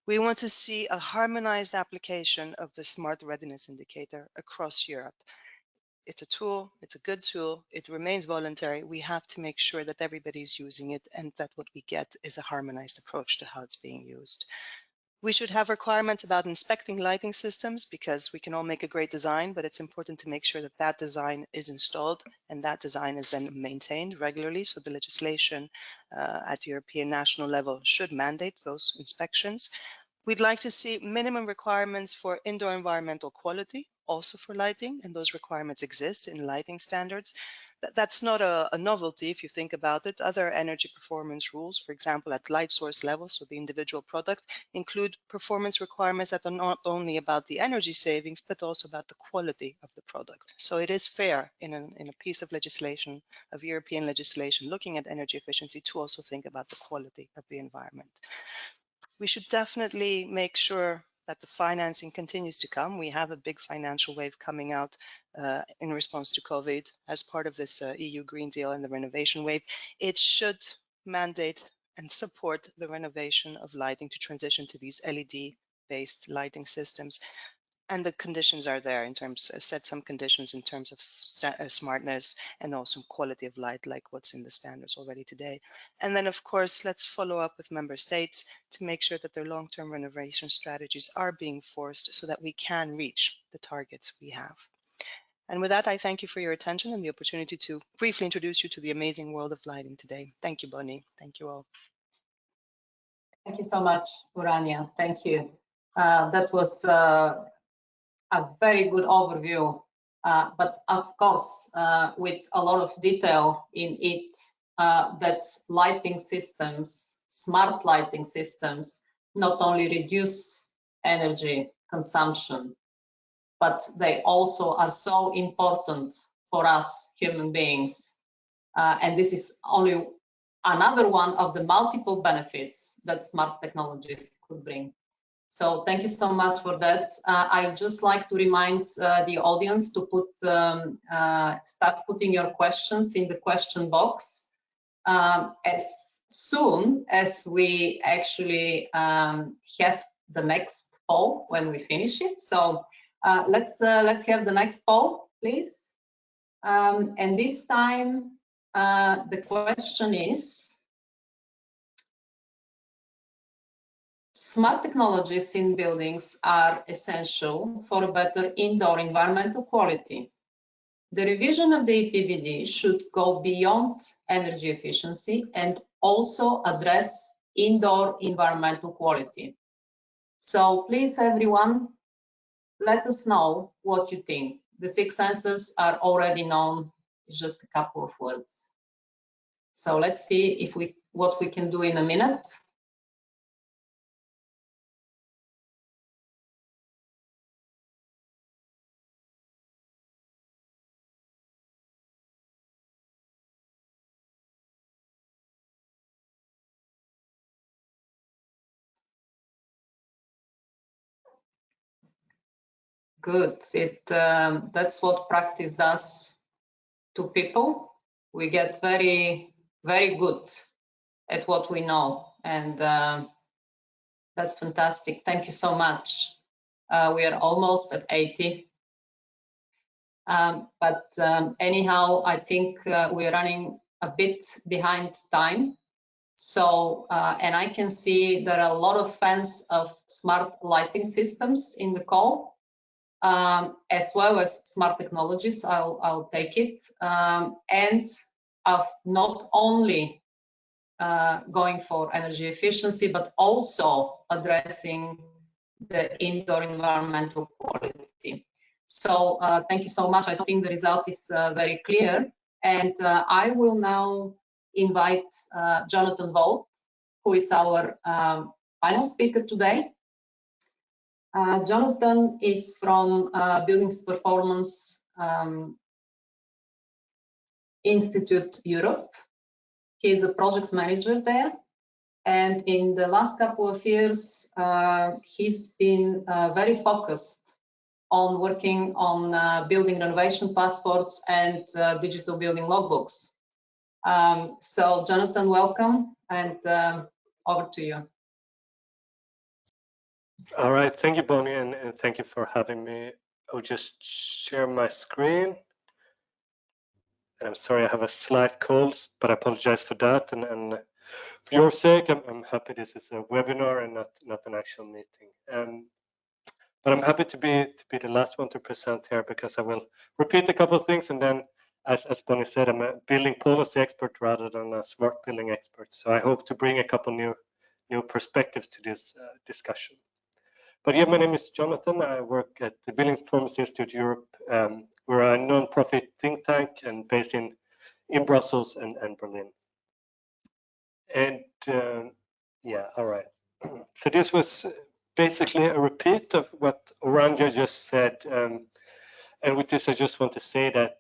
We want to see a harmonized application of the Smart Readiness Indicator across Europe. It's a tool, it's a good tool, it remains voluntary. We have to make sure that everybody's using it and that what we get is a harmonized approach to how it's being used. We should have requirements about inspecting lighting systems, because we can all make a great design, but it's important to make sure that that design is installed and that design is then maintained regularly. So the legislation at European national level should mandate those inspections. We'd like to see minimum requirements for indoor environmental quality, also for lighting, and those requirements exist in lighting standards. That's not a novelty if you think about it. Other energy performance rules, for example, at light source level, so the individual product, include performance requirements that are not only about the energy savings, but also about the quality of the product. So it is fair in a piece of legislation, of European legislation, looking at energy efficiency, to also think about the quality of the environment. We should definitely make sure that the financing continues to come. We have a big financial wave coming out in response to COVID as part of this EU Green Deal and the renovation wave. It should mandate and support the renovation of lighting to transition to these LED-based lighting systems. And the conditions are there in terms, set some conditions in terms of smartness and also quality of light, like what's in the standards already today. And then, of course, let's follow up with member states to make sure that their long-term renovation strategies are being forced so that we can reach the targets we have. And with that, I thank you for your attention and the opportunity to briefly introduce you to the amazing world of lighting today. Thank you, Bonnie. Thank you all. Thank you so much, Urania. Thank you. That was a very good overview, but of course, with a lot of detail in it, that lighting systems, smart lighting systems, not only reduce energy consumption, but they also are so important for us human beings. And this is only another one of the multiple benefits that smart technologies could bring. So thank you so much for that. I would just like to remind the audience to start putting your questions in the question box as soon as we actually have the next poll when we finish it. So let's have the next poll, please. And this time the question is: smart technologies in buildings are essential for a better indoor environmental quality. The revision of the EPBD should go beyond energy efficiency and also address indoor environmental quality. So please, everyone, let us know what you think. The 6 answers are already known, it's just a couple of words. So let's see if what we can do in a minute. Good. That's what practice does to people. We get very, very good at what we know, and that's fantastic. Thank you so much. We are almost at 80. Anyhow, I think we're running a bit behind time. So, and I can see there are a lot of fans of smart lighting systems in the call, as well as smart technologies. I'll take it. And of not only going for energy efficiency, but also addressing the indoor environmental quality. So thank you so much. I think the result is very clear. And I will now invite Jonathan Volt, who is our final speaker today. Jonathan is from Buildings Performance Institute Europe. He is a project manager there. And in the last couple of years, he's been very focused on working on building renovation passports and digital building logbooks. So Jonathan, welcome, and over to you. All right, thank you, Bonnie, and thank you for having me. I'll just share my screen. And I'm sorry, I have a slight cold, but I apologize for that. And for your sake, I'm happy this is a webinar and not an actual meeting. But I'm happy to be the last one to present here, because I will repeat a couple of things, and then, as Bonnie said, I'm a building policy expert rather than a smart building expert. So I hope to bring a couple new perspectives to this discussion. But yeah, my name is Jonathan. I work at the Buildings Performance Institute Europe. We're a non-profit think tank and based in Brussels and Berlin. And yeah, all right. So this was basically a repeat of what Oranja just said. And with this, I just want to say that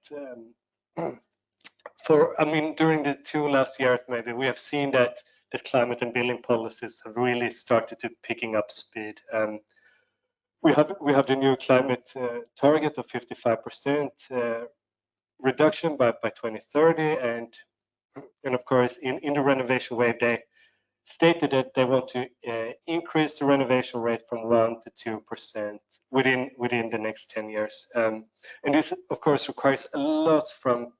during the 2 last years, maybe we have seen that climate and building policies have really started to picking up speed. We have the new climate target of 55% reduction by 2030, and of course in the renovation wave they stated that they want to increase the renovation rate from 1% to 2% within the next 10 years. And this of course requires a lot from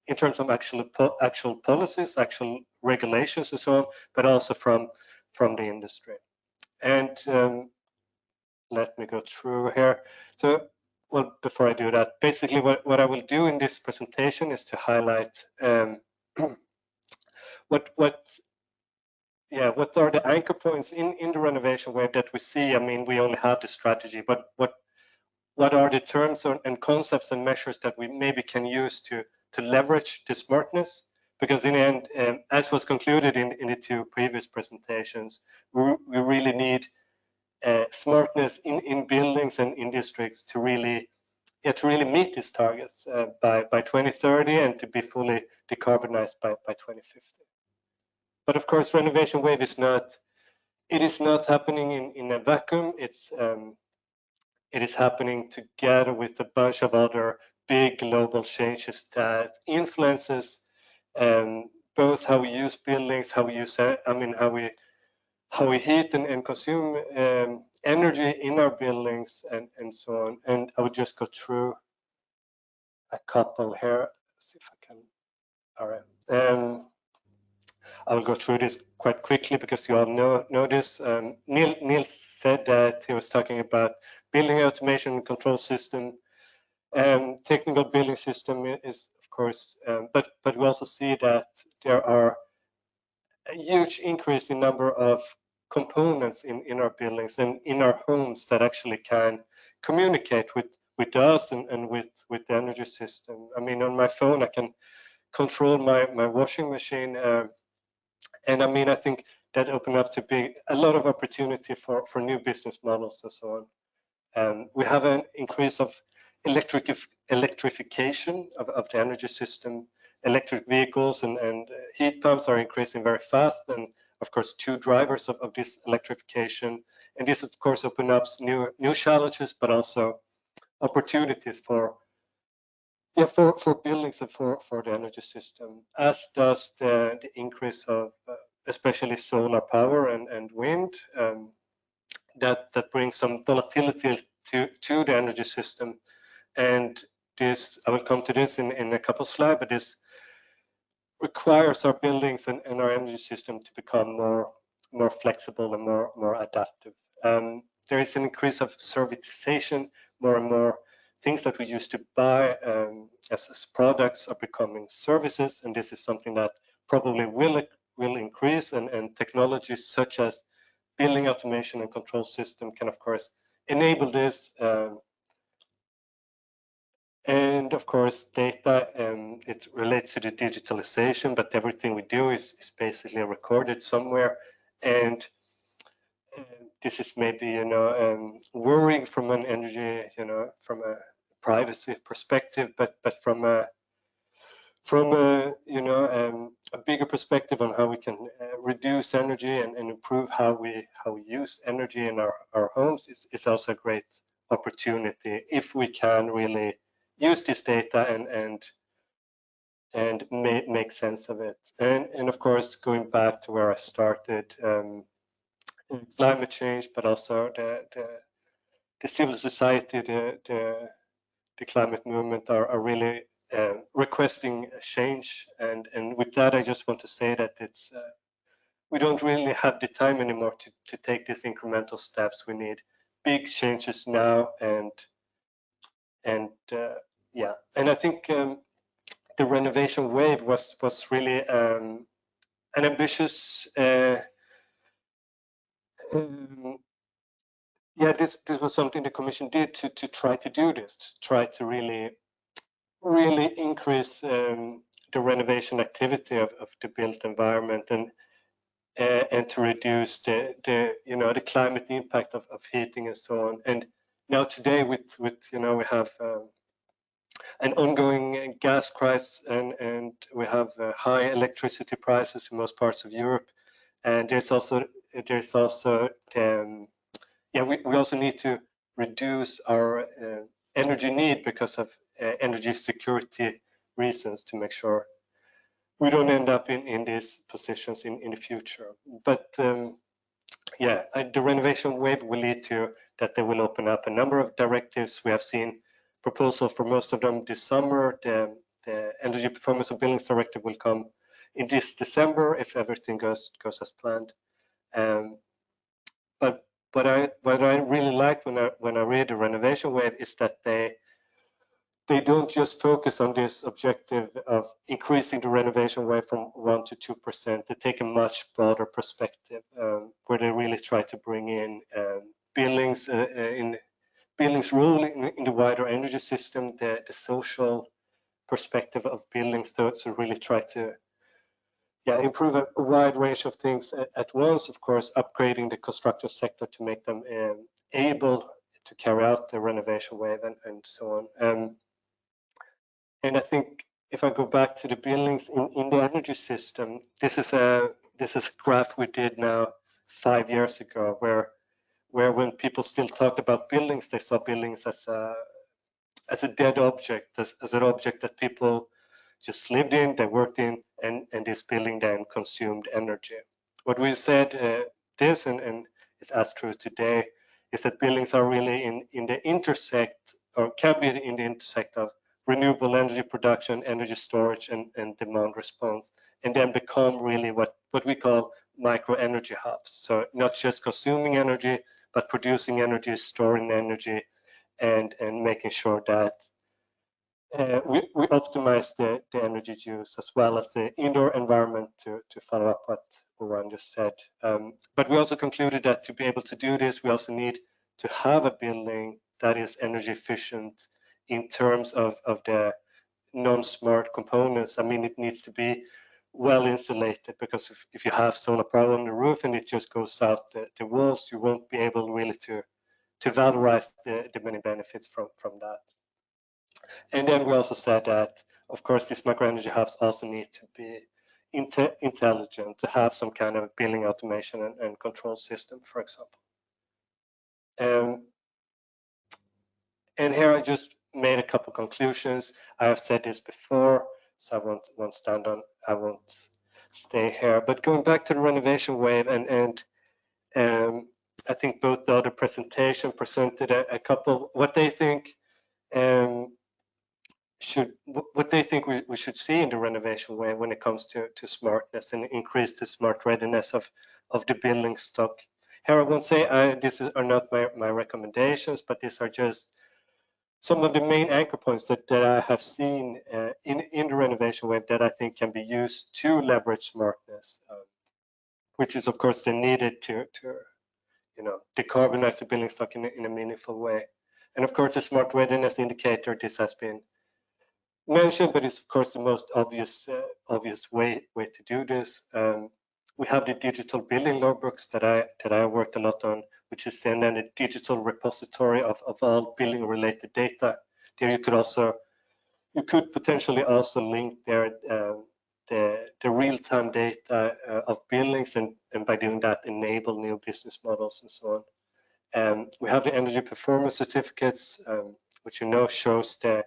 in terms of actual policies, actual regulations and so on, but also from the industry. And let me go through here. So, well, before I do that, basically what I will do in this presentation is to highlight what are the anchor points in the renovation wave that we see. I mean, we only have the strategy, but what are the terms and concepts and measures that we maybe can use to leverage the smartness? Because in the end, as was concluded in the 2 previous presentations, we really need smartness in buildings and in districts to really meet these targets by 2030 and to be fully decarbonized by 2050. But of course, renovation wave is not it is not happening in a vacuum. It is happening together with a bunch of other big global changes that influences both how we use buildings, how we use, how we heat and consume energy in our buildings, and so on. And I would just go through a couple here. Let's see if I can. All right. I will go through this quite quickly because you all know this. Neil said that he was talking about building automation and control system. Technical building system is, of course, but we also see that there are a huge increase in number of components in our buildings and in our homes that actually can communicate with us and with the energy system. I mean, on my phone, I can control my washing machine. And I mean, I think that opened up to be a lot of opportunity for new business models and so on. We have an increase of electrification of the energy system. Electric vehicles and heat pumps are increasing very fast, and of course, two drivers of this electrification. And this, of course, opens up new challenges, but also opportunities for buildings and for the energy system, as does the increase of especially solar power and wind. That brings some volatility to the energy system. And this, I will come to this in a couple of slides, but this requires our buildings and our energy system to become more flexible and more adaptive. There is an increase of servitization. More and more things that we used to buy as products are becoming services, and this is something that probably will increase. And technologies such as building automation and control system can, of course, enable this. And of course, data, it relates to the digitalisation, but everything we do is basically recorded somewhere. And this is maybe, worrying from an energy, from a privacy perspective, but from a bigger perspective on how we can reduce energy and improve how we use energy in our homes, it's also a great opportunity if we can really use this data and make sense of it. And of course, going back to where I started, climate change, but also the civil society, the climate movement are really requesting a change. And with that, I just want to say that it's we don't really have the time anymore to take these incremental steps. We need big changes now, and yeah. And I think the renovation wave was really an ambitious. Yeah, this was something the Commission did to try to do this, to try to really increase the renovation activity of the built environment and to reduce the climate impact of heating and so on. And now today with we have an ongoing gas crisis and we have high electricity prices in most parts of Europe, and there's also we also need to reduce our energy need because of energy security reasons to make sure we don't end up in these positions in the future. But the renovation wave will lead to that they will open up a number of directives. We have seen proposals for most of them this summer. The Energy Performance of Buildings Directive will come in this December if everything goes as planned. But what I really like when I read the renovation wave is that they don't just focus on this objective of increasing the renovation wave from 1% to 2%. They take a much broader perspective where they really try to bring in buildings role in the wider energy system, the social perspective of buildings, to really try to improve a wide range of things at once. Of course, upgrading the construction sector to make them able to carry out the renovation wave and so on. And I think if I go back to the buildings in the energy system, this is a graph we did now 5 years ago, where when people still talked about buildings, they saw buildings as a dead object, as an object that people just lived in, they worked in, and this building then consumed energy. What we said this, and it's as true today, is that buildings are really in the intersect, or can be in the intersect of renewable energy production, energy storage, and demand response, and then become really what we call micro energy hubs. So not just consuming energy, but producing energy, storing energy, and making sure that we optimize the energy use as well as the indoor environment to follow up what Oran just said. But we also concluded that to be able to do this, we also need to have a building that is energy efficient in terms of the non-smart components. I mean, it needs to be well insulated, because if you have solar power on the roof and it just goes out the walls, you won't be able really to valorize the many benefits from that. And then we also said that, of course, these micro energy hubs also need to be intelligent, to have some kind of building automation and control system, for example. And here I just made a couple conclusions. I have said this before, so I won't stay here. But going back to the renovation wave, and I think both the other presentation presented a couple what they think we should see in the renovation wave when it comes to smartness and increase the smart readiness of the building stock. Here I won't say these are not my recommendations, but these are just some of the main anchor points that I have seen in the renovation wave that I think can be used to leverage smartness, which is of course then needed to decarbonize the building stock in a meaningful way. And of course, the smart readiness indicator, this has been mentioned, but it's of course the most obvious way to do this. We have the digital building logbooks that I worked a lot on, which is then a digital repository of all building related data. There you could potentially also link there the real-time data of buildings, and by doing that enable new business models and so on. We have the energy performance certificates, which shows the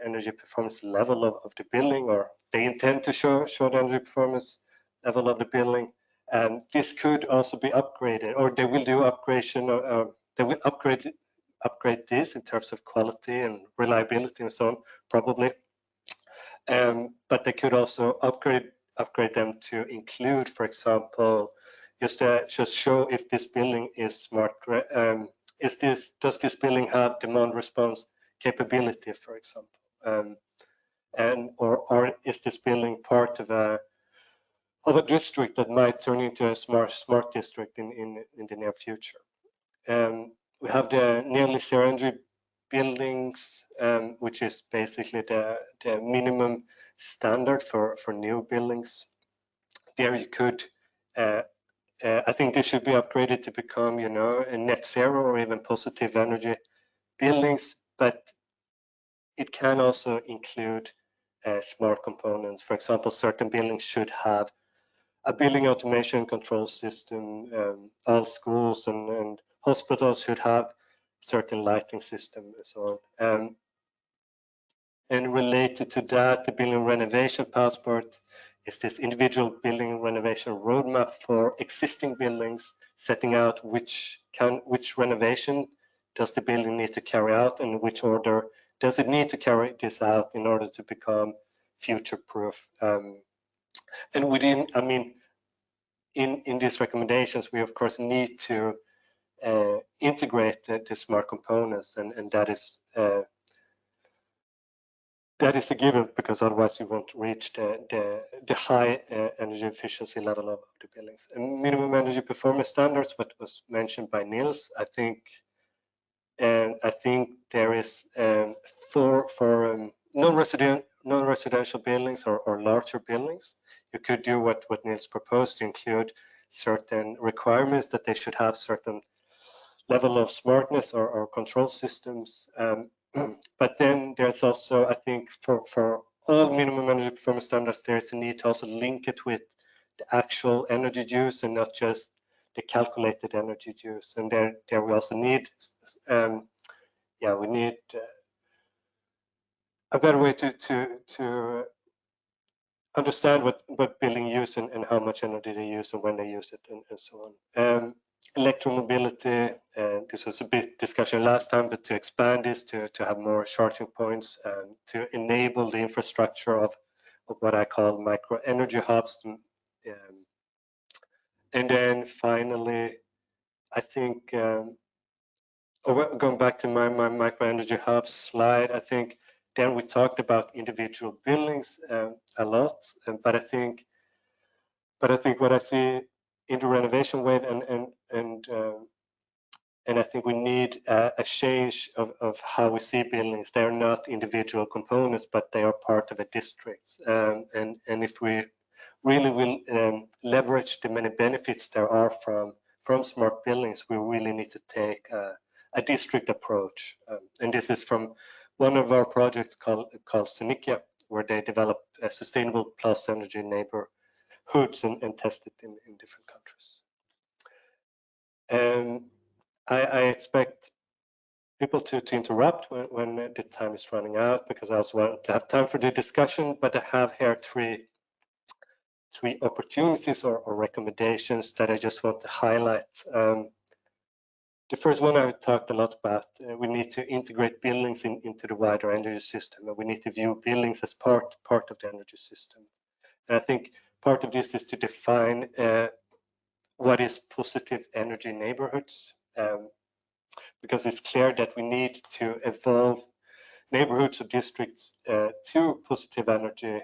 energy performance level of the building, or they intend to show the energy performance level of the building. And this could also be upgraded, or they will do upgradation, or they will upgrade this in terms of quality and reliability and so on, probably. But they could also upgrade them to include, for example, just show if this building is smart. Does this building have demand response capability, for example, or is this building part of a district that might turn into a smart district in the near future? We have the nearly zero energy buildings, which is basically the minimum standard for new buildings. There you could, I think this should be upgraded to become, a net zero or even positive energy buildings, but it can also include smart components. For example, certain buildings should have a building automation control system. All schools and hospitals should have certain lighting system and so on. And related to that, the building renovation passport is this individual building renovation roadmap for existing buildings, setting out which renovation does the building need to carry out, and which order does it need to carry this out in order to become future-proof. And within, in these recommendations, we of course need to integrate the smart components, and that is a given, because otherwise you won't reach the high energy efficiency level of the buildings. And minimum energy performance standards, what was mentioned by Niels, I think there is for non-residential buildings or larger buildings, you could do what Niels proposed, to include certain requirements that they should have certain level of smartness or control systems. But then there's also, I think, for all minimum energy performance standards, there's a need to also link it with the actual energy use, and not just the calculated energy use, and there we also need we need a better way to understand what building use and how much energy they use and when they use it and so on. Electromobility, this was a bit discussion last time, but to expand this to have more charging points and to enable the infrastructure of what I call micro energy hubs. And then finally, I think, going back to my micro energy hubs slide, I think then we talked about individual buildings a lot, but I think what I see in the renovation wave and I think we need a change of how we see buildings. They're not individual components, but they are part of a district. And if we really will leverage the many benefits there are from smart buildings, we really need to take a district approach. And this is from one of our projects called Sonicia, where they develop a sustainable plus energy neighborhoods and test it in different countries. I expect people to interrupt when the time is running out, because I also want to have time for the discussion, but I have here three opportunities or recommendations that I just want to highlight. The first one I've talked a lot about. We need to integrate buildings into the wider energy system, and we need to view buildings as part of the energy system. And I think part of this is to define what is positive energy neighborhoods, because it's clear that we need to evolve neighborhoods or districts to positive energy.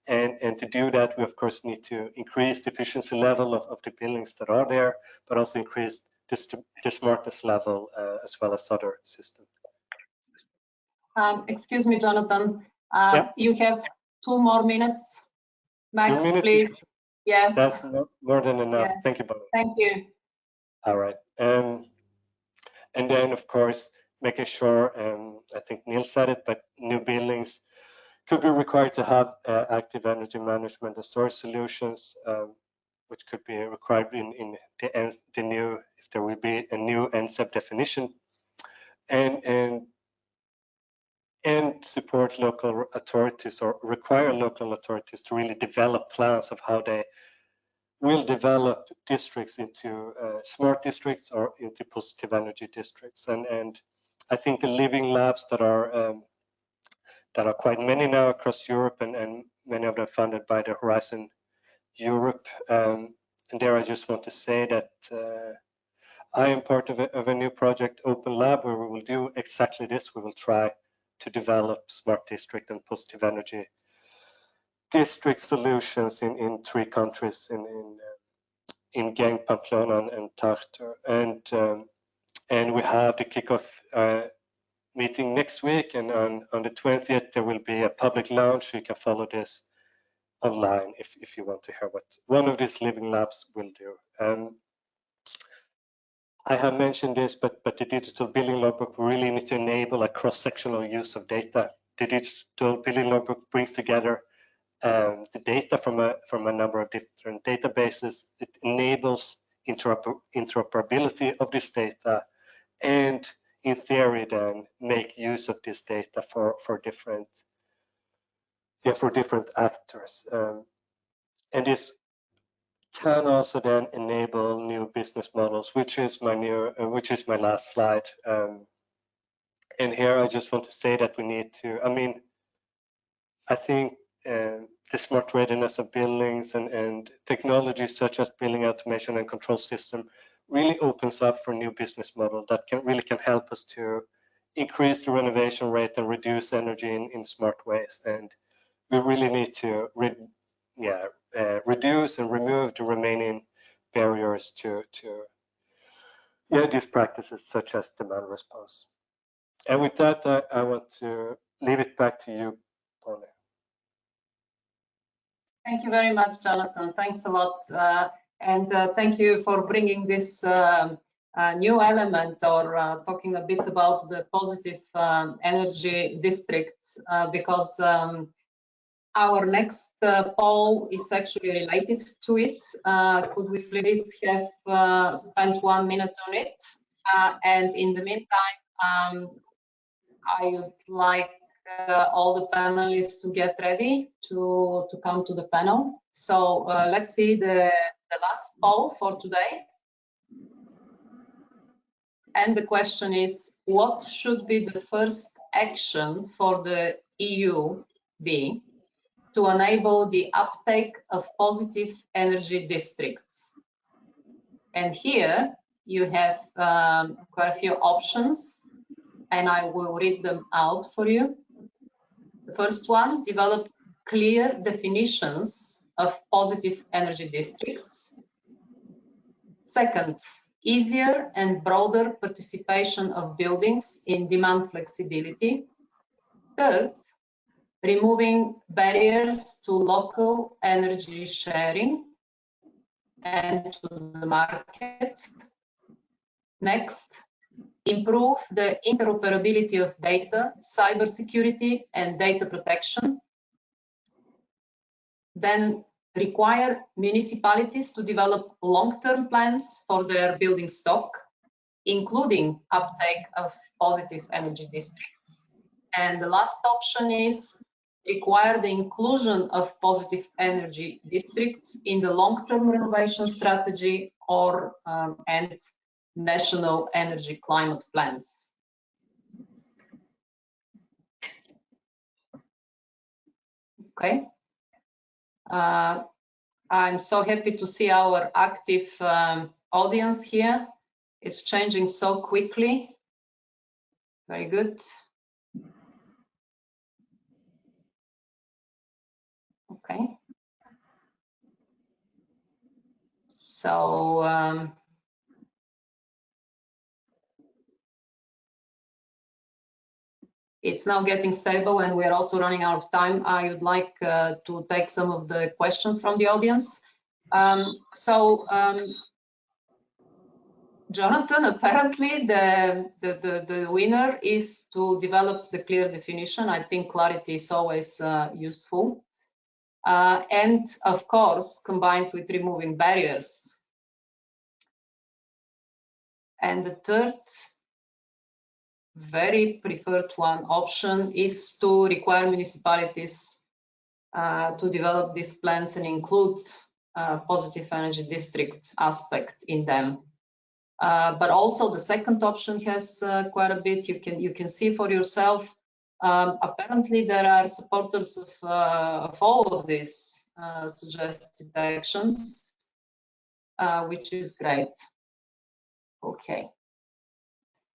And to do that, we of course need to increase the efficiency level of the buildings that are there, but also increase the smartness level as well as other systems. Excuse me, Jonathan. Yeah. You have 2 more minutes, Max, 2 minutes? please. Yes. That's more than enough. Yes. Thank you, Bonnie. Thank you. All right. And then, of course, making sure, I think Neil said it, but new buildings could be required to have active energy management and storage solutions, which could be required in the new, if there will be a new NCEP definition, and support local authorities or require local authorities to really develop plans of how they will develop districts into smart districts or into positive energy districts. And I think the living labs that are quite many now across Europe, and many of them funded by the Horizon Europe. And there I just want to say that I am part of a new project, Open Lab, where we will do exactly this. We will try to develop smart district and positive energy district solutions in 3 countries, in Genk, Pamplona, and Tartu. And we have the kickoff meeting next week, and on the 20th there will be a public launch. You can follow this online if you want to hear what one of these living labs will do. I have mentioned this, but the digital building logbook really needs to enable a cross-sectional use of data. The digital building logbook brings together the data from a number of different databases. It enables interoperability of this data, and in theory then make use of this data for different actors. And this can also then enable new business models, which is my last slide. And here I just want to say that we need to, I think the smart readiness of buildings and technologies such as building automation and control system really opens up for new business model that can help us to increase the renovation rate and reduce energy in smart ways. And we really need to reduce and remove the remaining barriers to these practices such as demand response. And with that, I want to leave it back to you, Bonnie. Thank you very much, Jonathan. Thanks a lot. And thank you for bringing this new element, or talking a bit about the positive energy districts, because our next poll is actually related to it. Could we please have spent 1 minute on it? And in the meantime, I would like all the panelists to get ready to come to the panel. So let's see the last poll for today. And the question is, what should be the first action for the EU be to enable the uptake of positive energy districts? And here you have quite a few options, and I will read them out for you. The first one, develop clear definitions of positive energy districts. Second, easier and broader participation of buildings in demand flexibility. Third, removing barriers to local energy sharing and to the market. Next, improve the interoperability of data, cybersecurity, and data protection. Then require municipalities to develop long-term plans for their building stock, including uptake of positive energy districts. And the last option is require the inclusion of positive energy districts in the long-term renovation strategy or and national energy climate plans. Okay. I'm so happy to see our active audience here. It's changing so quickly. Very good. Okay. So it's now getting stable and we're also running out of time. I would like to take some of the questions from the audience. Jonathan, apparently the winner is to develop the clear definition. I think clarity is always useful. And of course, combined with removing barriers. And the third, very preferred one option is to require municipalities to develop these plans and include positive energy district aspect in them. But also the second option has quite a bit. You can see for yourself. Apparently, there are supporters of all of these suggested actions, which is great. Okay.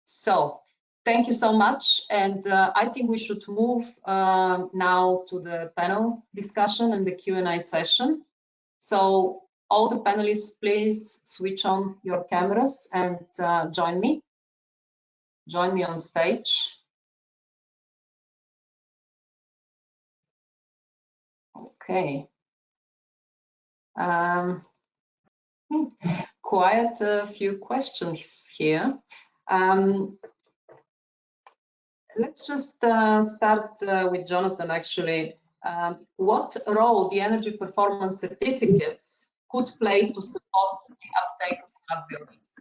So thank you so much, and I think we should move now to the panel discussion and the Q&A session. So all the panelists, please switch on your cameras and join me. Join me on stage. Okay. Quite a few questions here. Let's just start with Jonathan, actually. What role the energy performance certificates could play to support the uptake of smart buildings?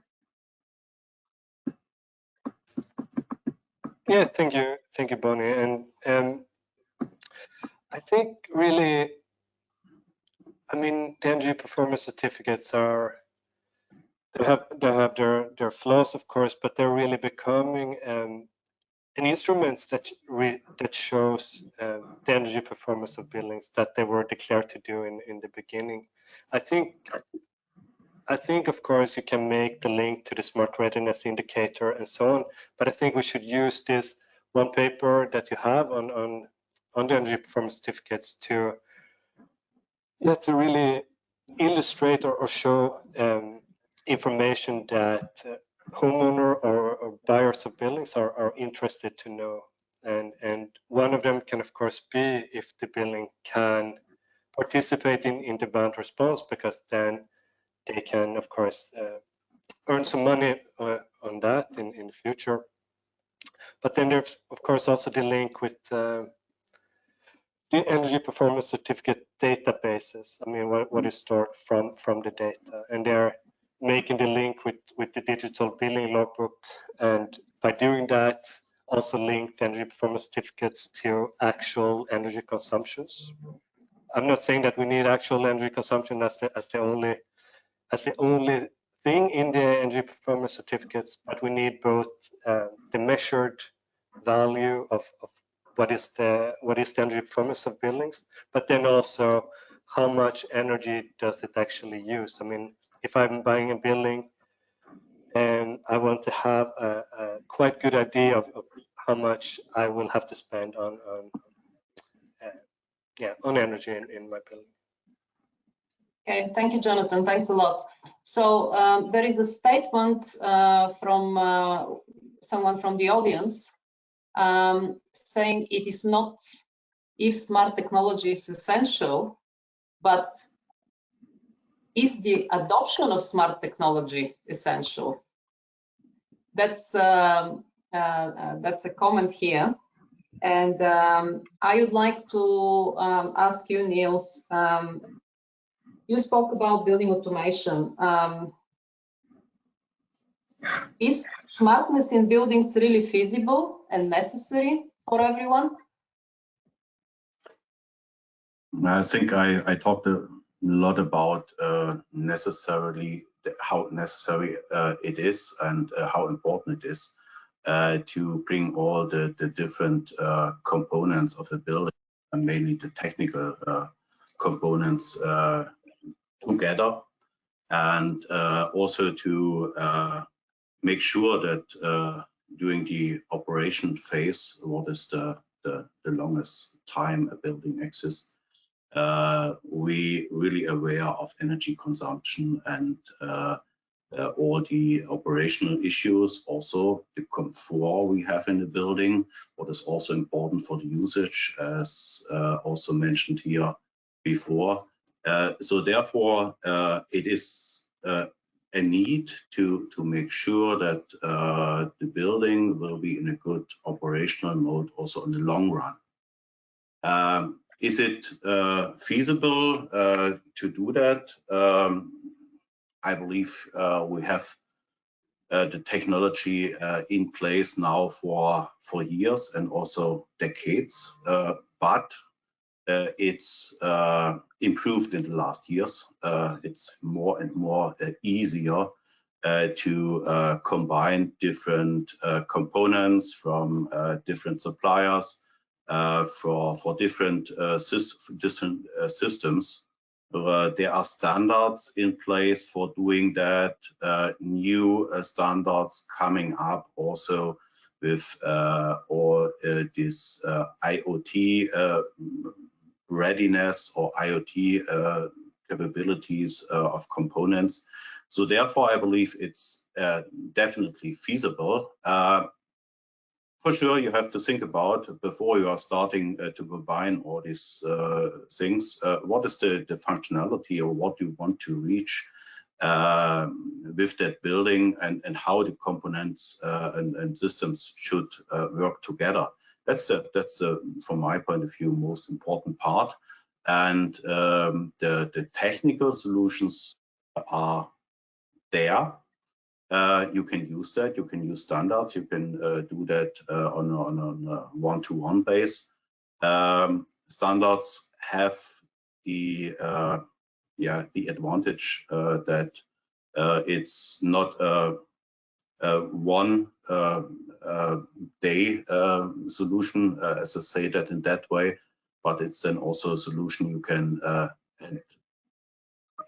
Yeah, thank you, Bonnie. And I think really, I mean, the energy performance certificates they have their flaws, of course, but they're really becoming an instrument that shows the energy performance of buildings that they were declared to do in the beginning. I think, of course, you can make the link to the smart readiness indicator and so on, but I think we should use this one paper that you have on the energy performance certificates to really illustrate or show information that homeowner or buyers of buildings are interested to know. And one of them can, of course, be if the building can participate in demand response, because then they can, of course, earn some money on that in the future. But then there's, of course, also the link with the the energy performance certificate databases. I mean, what is stored from the data, and they're making the link with the digital building logbook, and by doing that, also link the energy performance certificates to actual energy consumptions. I'm not saying that we need actual energy consumption as the only thing in the energy performance certificates, but we need both the measured value of what is the energy performance of buildings, but then also how much energy does it actually use. I mean, if I'm buying a building and I want to have a quite good idea of how much I will have to spend on energy in my building. Okay, thank you, Jonathan. Thanks a lot. So there is a statement from someone from the audience saying it is not if smart technology is essential, but is the adoption of smart technology essential? That's a comment here. And I would like to ask you, Niels, you spoke about building automation. Is smartness in buildings really feasible and necessary for everyone? I think I talked a lot about necessarily how necessary it is and how important it is to bring all the different components of a building, and mainly the technical components together, and also to make sure that during the operation phase, what is the longest time a building exists, we really aware of energy consumption and all the operational issues, also the comfort we have in the building, what is also important for the usage, as also mentioned here before. So therefore, it is a need to make sure that the building will be in a good operational mode also in the long run. Is it feasible to do that? I believe we have the technology in place now for years and also decades, but it's improved in the last years. It's more and more easier to combine different components from different suppliers for different systems. There are standards in place for doing that, new standards coming up also with all this IoT readiness or IoT capabilities of components. So therefore, I believe it's definitely feasible. For sure, you have to think about, before you are starting to combine all these things, what is the functionality or what you want to reach with that building, and how the components and systems should work together. That's from my point of view, most important part. And the technical solutions are there. You can use that. You can use standards. You can do that on a one-to-one base. Standards have the advantage that it's not a one day solution, as I say that in that way, but it's then also a solution you can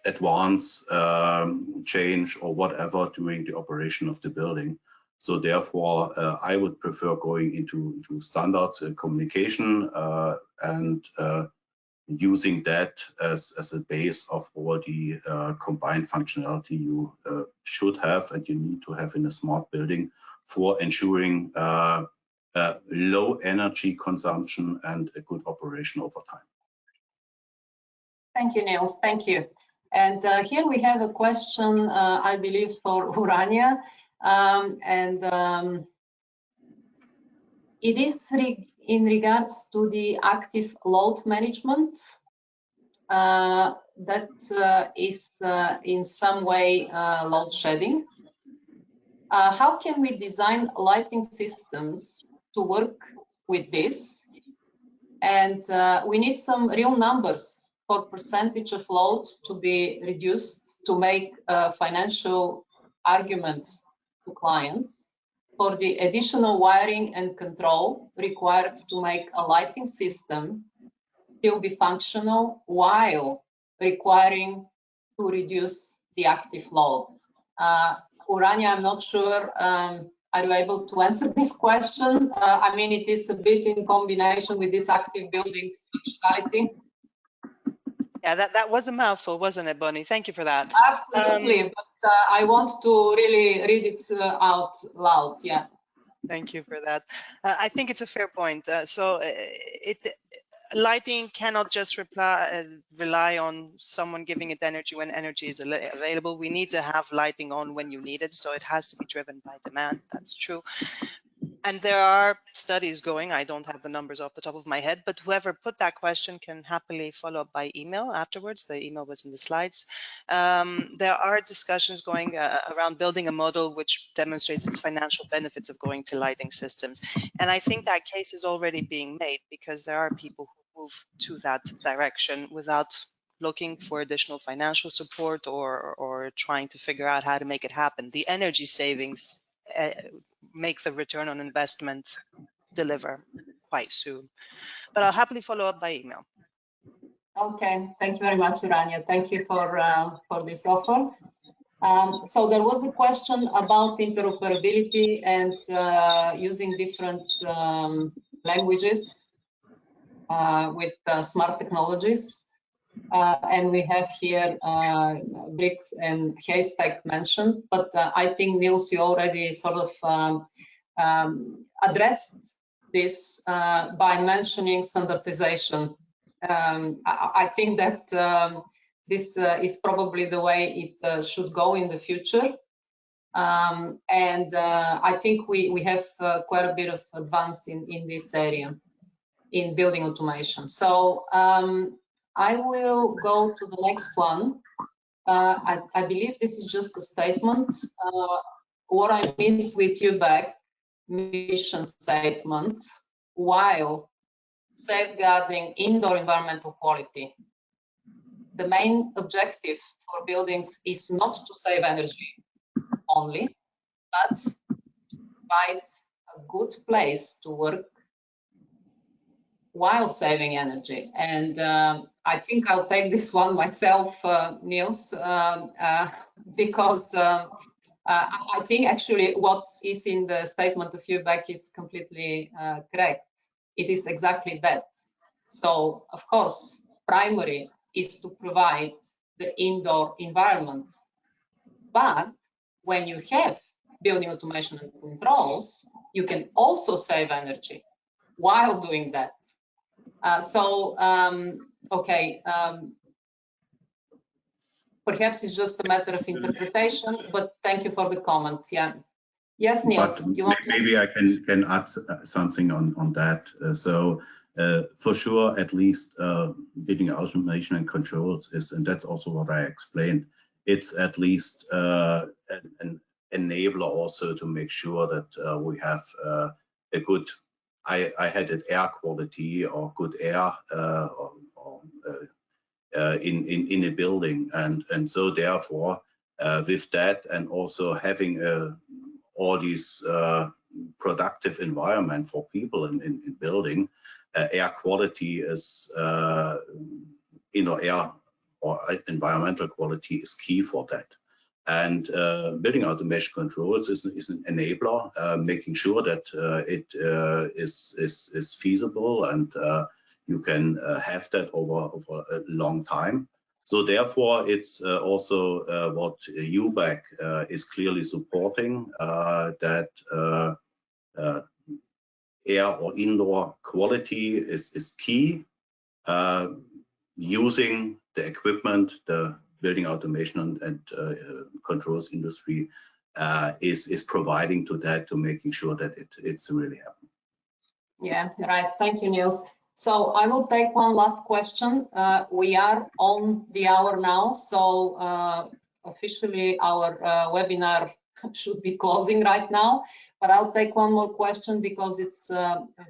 advance, change, or whatever during the operation of the building. So therefore, I would prefer going into standards communication and using that as a base of all the combined functionality you should have and you need to have in a smart building for ensuring low energy consumption and a good operation over time. Thank you, Niels. Thank you. And here we have a question, I believe, for Urania. It is in regards to the active load management that is in some way load shedding. How can we design lighting systems to work with this? And we need some real numbers for percentage of load to be reduced to make financial arguments to clients for the additional wiring and control required to make a lighting system still be functional while requiring to reduce the active load. Urania, I'm not sure, are you able to answer this question? I mean, it is a bit in combination with this active buildings lighting. Yeah, that was a mouthful, wasn't it, Bonnie? Thank you for that. Absolutely, but I want to really read it out loud, yeah. Thank you for that. I think it's a fair point. Lighting cannot just rely on someone giving it energy when energy is available. We need to have lighting on when you need it, so it has to be driven by demand. That's true. And there are studies going, I don't have the numbers off the top of my head, but whoever put that question can happily follow up by email afterwards. The email was in the slides. There are discussions going around building a model which demonstrates the financial benefits of going to lighting systems. And I think that case is already being made because there are people who move to that direction without looking for additional financial support or trying to figure out how to make it happen. The energy savings make the return on investment deliver quite soon. But I'll happily follow up by email. Okay, thank you very much, Urania. Thank you for this offer. So there was a question about interoperability and using different languages with smart technologies. And we have here bricks and haystack mentioned, but I think, Niels, you already sort of addressed this by mentioning standardization. I think that this is probably the way it should go in the future. And I think we have quite a bit of advance in this area in building automation. So I will go to the next one. I believe this is just a statement. What I miss with eu.bac mission statement, while safeguarding indoor environmental quality. The main objective for buildings is not to save energy only, but to provide a good place to work while saving energy. And I think I'll take this one myself, Niels, because I think actually what is in the statement of eu.bac is completely correct. It is exactly that. So, of course, primary is to provide the indoor environment. But when you have building automation and controls, you can also save energy while doing that. Okay, perhaps it's just a matter of interpretation, but thank you for the comment. Yeah. Yes, Niels. Maybe I can add something on that. For sure, at least building automation and controls is, and that's also what I explained, it's at least an enabler also to make sure that we have a good, I had it air quality or good air in a building, and so therefore with that, and also having all these productive environment for people in building, air quality is air or environmental quality is key for that. And building automation controls is an enabler, making sure that it is feasible and you can have that over a long time. So therefore, it's also what eu.bac is clearly supporting, that air or indoor quality is key. Using the equipment, the building automation and controls industry is providing to that, to making sure that it's really happening. Yeah, right. Thank you, Niels. So I will take one last question. We are on the hour now, so officially our webinar should be closing right now. But I'll take one more question because it's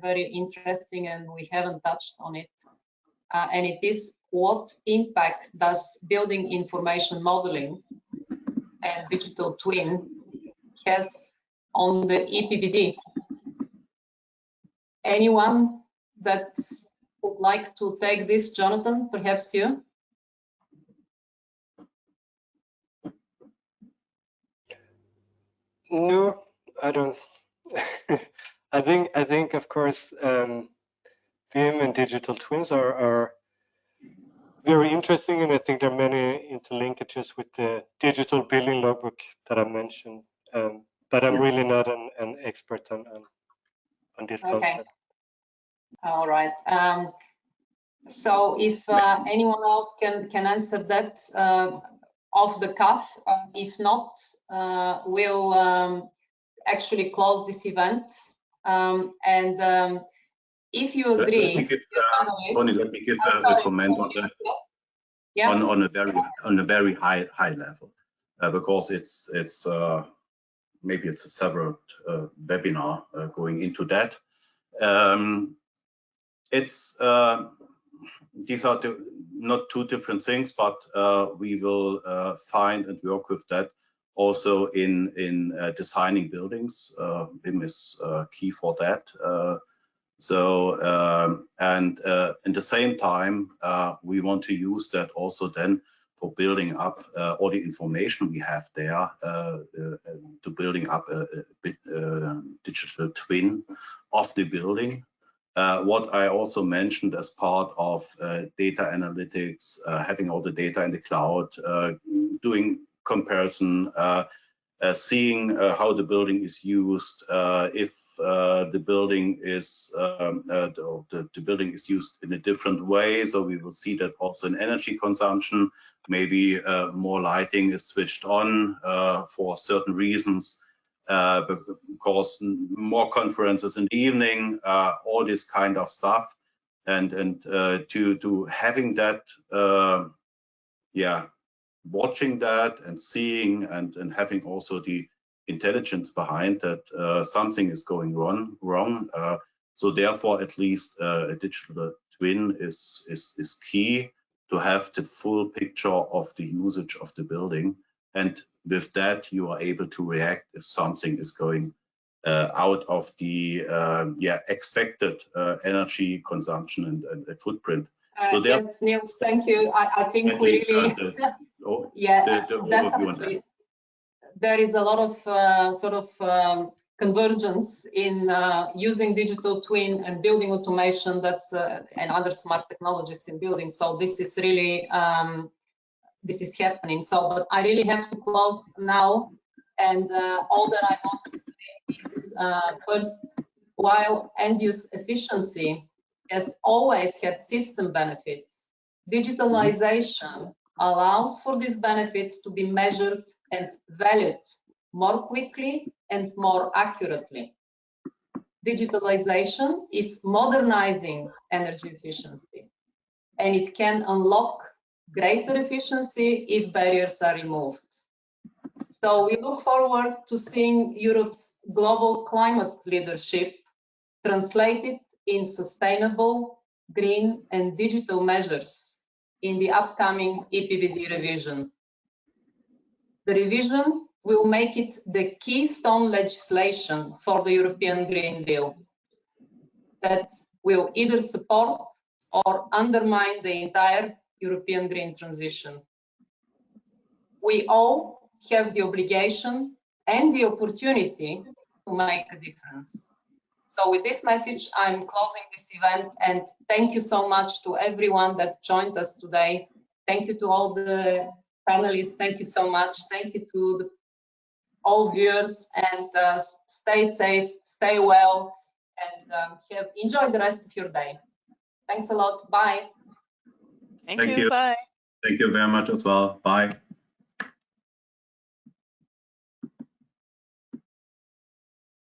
very interesting and we haven't touched on it. And it is, what impact does building information modeling and digital twin has on the EPBD? Anyone that would like to take this? Jonathan, perhaps you? No, I don't. I think of course BIM and digital twins are very interesting, and I think there are many interlinkages with the digital building logbook that I mentioned. But I'm really not an expert on this concept. All right. So if anyone else can answer that off the cuff, if not, we'll actually close this event. If you agree, let me give a comment on that. Yes. Yeah. On a very high level, because it's maybe it's a separate webinar going into that. These are not two different things, but we will find and work with that also in designing buildings. BIM is key for that. And at the same time, we want to use that also then for building up all the information we have there, to building up a digital twin of the building. What I also mentioned as part of data analytics, having all the data in the cloud, doing comparison, seeing how the building is used, if the building is the building is used in a different way, so we will see that also in energy consumption. Maybe more lighting is switched on for certain reasons, because more conferences in the evening, all this kind of stuff, and to having that, yeah, watching that and seeing and having also the intelligence behind that something is going wrong. So therefore, at least a digital twin is key to have the full picture of the usage of the building, and with that you are able to react if something is going out of the expected energy consumption and the footprint. So yes, Niels, thank you. I think we really definitely there is a lot of convergence in using digital twin and building automation, that's and other smart technologies in building. So this is really this is happening. So, but I really have to close now, and all that I want to say is first, while end-use efficiency has always had system benefits, digitalization allows for these benefits to be measured and valued more quickly and more accurately. Digitalization is modernizing energy efficiency, and it can unlock greater efficiency if barriers are removed. So we look forward to seeing Europe's global climate leadership translated in sustainable, green and digital measures in the upcoming EPBD revision. The revision will make it the keystone legislation for the European Green Deal that will either support or undermine the entire European green transition. We all have the obligation and the opportunity to make a difference. So with this message, I'm closing this event, and thank you so much to everyone that joined us today. Thank you to all the panelists. Thank you so much. Thank you to all viewers, and stay safe, stay well, and enjoy the rest of your day. Thanks a lot. Bye. Thank you. Bye. Thank you very much as well. Bye.